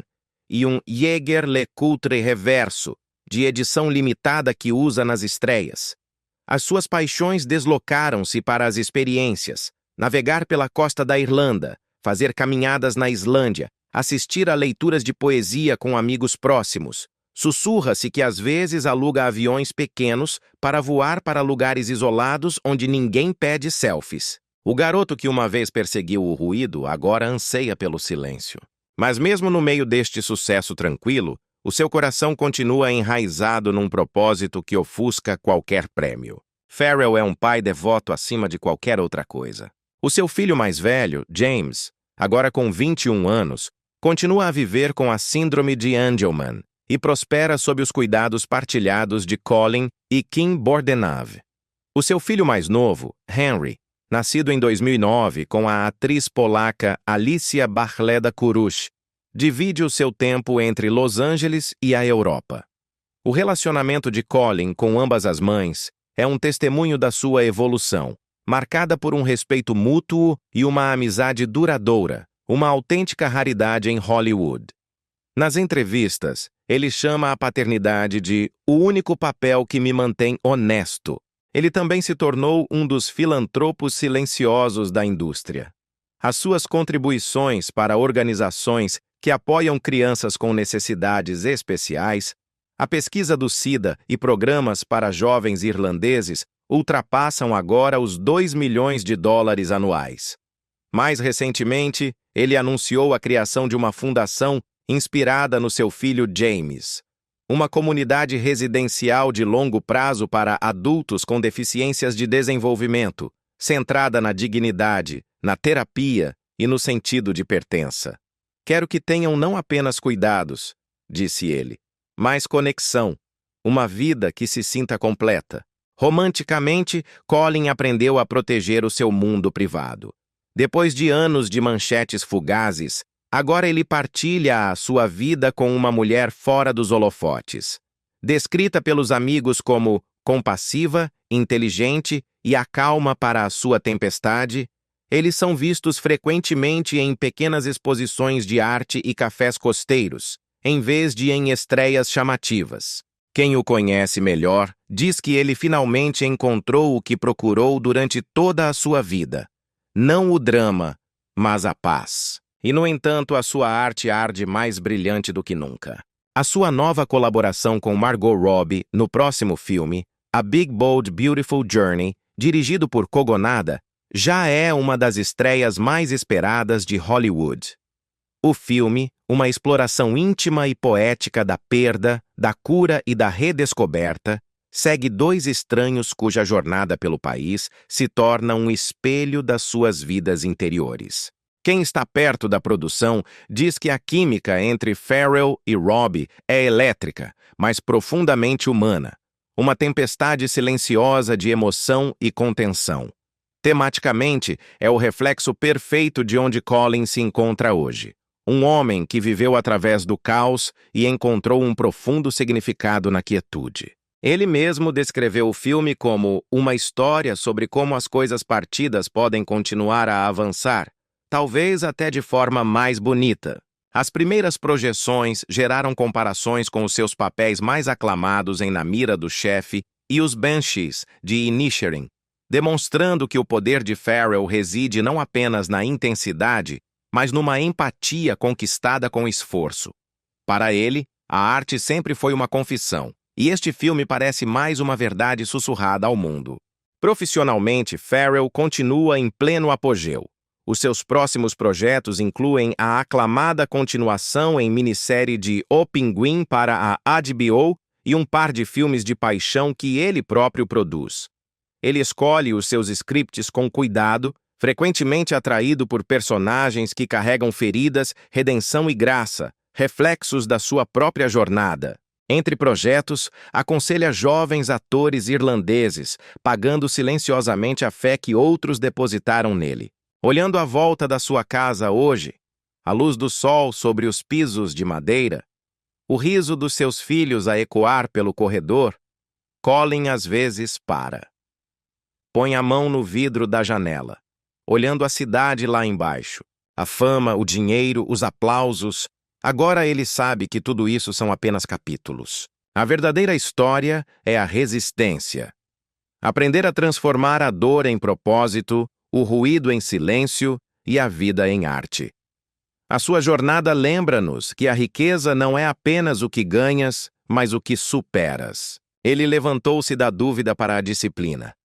e um Jaeger LeCoultre Reverso, de edição limitada que usa nas estreias. As suas paixões deslocaram-se para as experiências, navegar pela costa da Irlanda, fazer caminhadas na Islândia, assistir a leituras de poesia com amigos próximos. Sussurra-se que às vezes aluga aviões pequenos para voar para lugares isolados onde ninguém pede selfies. O garoto que uma vez perseguiu o ruído agora anseia pelo silêncio. Mas mesmo no meio deste sucesso tranquilo, o seu coração continua enraizado num propósito que ofusca qualquer prêmio. Farrell é um pai devoto acima de qualquer outra coisa. O seu filho mais velho, James, agora com 21 anos, continua a viver com a síndrome de Angelman e prospera sob os cuidados partilhados de Colin e Kim Bordenave. O seu filho mais novo, Henry, nascido em 2009 com a atriz polaca Alicia Barleda-Kurush, divide o seu tempo entre Los Angeles e a Europa. O relacionamento de Colin com ambas as mães é um testemunho da sua evolução, marcada por um respeito mútuo e uma amizade duradoura, uma autêntica raridade em Hollywood. Nas entrevistas, ele chama a paternidade de o único papel que me mantém honesto. Ele também se tornou um dos filantropos silenciosos da indústria. As suas contribuições para organizações que apoiam crianças com necessidades especiais, a pesquisa do SIDA e programas para jovens irlandeses ultrapassam agora os 2 milhões de dólares anuais. Mais recentemente, ele anunciou a criação de uma fundação inspirada no seu filho James, uma comunidade residencial de longo prazo para adultos com deficiências de desenvolvimento, centrada na dignidade, na terapia e no sentido de pertença. Quero que tenham não apenas cuidados, disse ele, mas conexão, uma vida que se sinta completa. Romanticamente, Colin aprendeu a proteger o seu mundo privado. Depois de anos de manchetes fugazes, agora ele partilha a sua vida com uma mulher fora dos holofotes. Descrita pelos amigos como compassiva, inteligente e acalma para a sua tempestade, eles são vistos frequentemente em pequenas exposições de arte e cafés costeiros, em vez de em estreias chamativas. Quem o conhece melhor diz que ele finalmente encontrou o que procurou durante toda a sua vida. Não o drama, mas a paz. E, no entanto, a sua arte arde mais brilhante do que nunca. A sua nova colaboração com Margot Robbie no próximo filme, A Big Bold Beautiful Journey, dirigido por Kogonada, já é uma das estreias mais esperadas de Hollywood. O filme, uma exploração íntima e poética da perda, da cura e da redescoberta, segue dois estranhos cuja jornada pelo país se torna um espelho das suas vidas interiores. Quem está perto da produção diz que a química entre Farrell e Robbie é elétrica, mas profundamente humana, uma tempestade silenciosa de emoção e contenção. Tematicamente, é o reflexo perfeito de onde Colin se encontra hoje. Um homem que viveu através do caos e encontrou um profundo significado na quietude. Ele mesmo descreveu o filme como uma história sobre como as coisas partidas podem continuar a avançar, talvez até de forma mais bonita. As primeiras projeções geraram comparações com os seus papéis mais aclamados em Na Mira do Chefe e Os Banshees, de Inisherin, demonstrando que o poder de Farrell reside não apenas na intensidade, mas numa empatia conquistada com esforço. Para ele, a arte sempre foi uma confissão, e este filme parece mais uma verdade sussurrada ao mundo. Profissionalmente, Farrell continua em pleno apogeu. Os seus próximos projetos incluem a aclamada continuação em minissérie de O Pinguim para a HBO e um par de filmes de paixão que ele próprio produz. Ele escolhe os seus scripts com cuidado, frequentemente atraído por personagens que carregam feridas, redenção e graça, reflexos da sua própria jornada. Entre projetos, aconselha jovens atores irlandeses, pagando silenciosamente a fé que outros depositaram nele. Olhando à volta da sua casa hoje, a luz do sol sobre os pisos de madeira, o riso dos seus filhos a ecoar pelo corredor, Colin às vezes para. Põe a mão no vidro da janela, olhando a cidade lá embaixo. A fama, o dinheiro, os aplausos. Agora ele sabe que tudo isso são apenas capítulos. A verdadeira história é a resistência. Aprender a transformar a dor em propósito, o ruído em silêncio e a vida em arte. A sua jornada lembra-nos que a riqueza não é apenas o que ganhas, mas o que superas. Ele levantou-se da dúvida para a disciplina,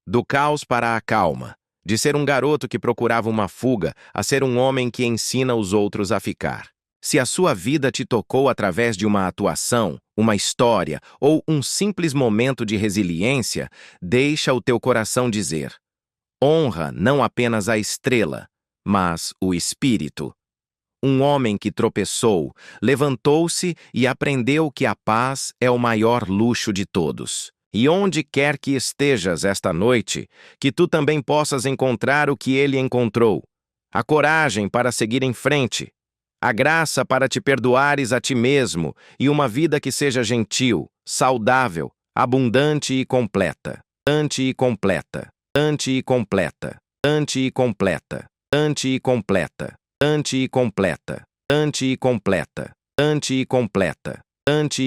do caos para a calma, de ser um garoto que procurava uma fuga a ser um homem que ensina os outros a ficar. Se a sua vida te tocou através de uma atuação, uma história ou um simples momento de resiliência, deixa o teu coração dizer: honra não apenas a estrela, mas o espírito. Um homem que tropeçou, levantou-se e aprendeu que a paz é o maior luxo de todos. E onde quer que estejas esta noite, que tu também possas encontrar o que ele encontrou. A coragem para seguir em frente, a graça para te perdoares a ti mesmo e uma vida que seja gentil, saudável, abundante e completa. Ante e completa. Ante e completa. Ante e completa. Ante e completa. Ante e completa. Ante e completa. Ante e completa. Ante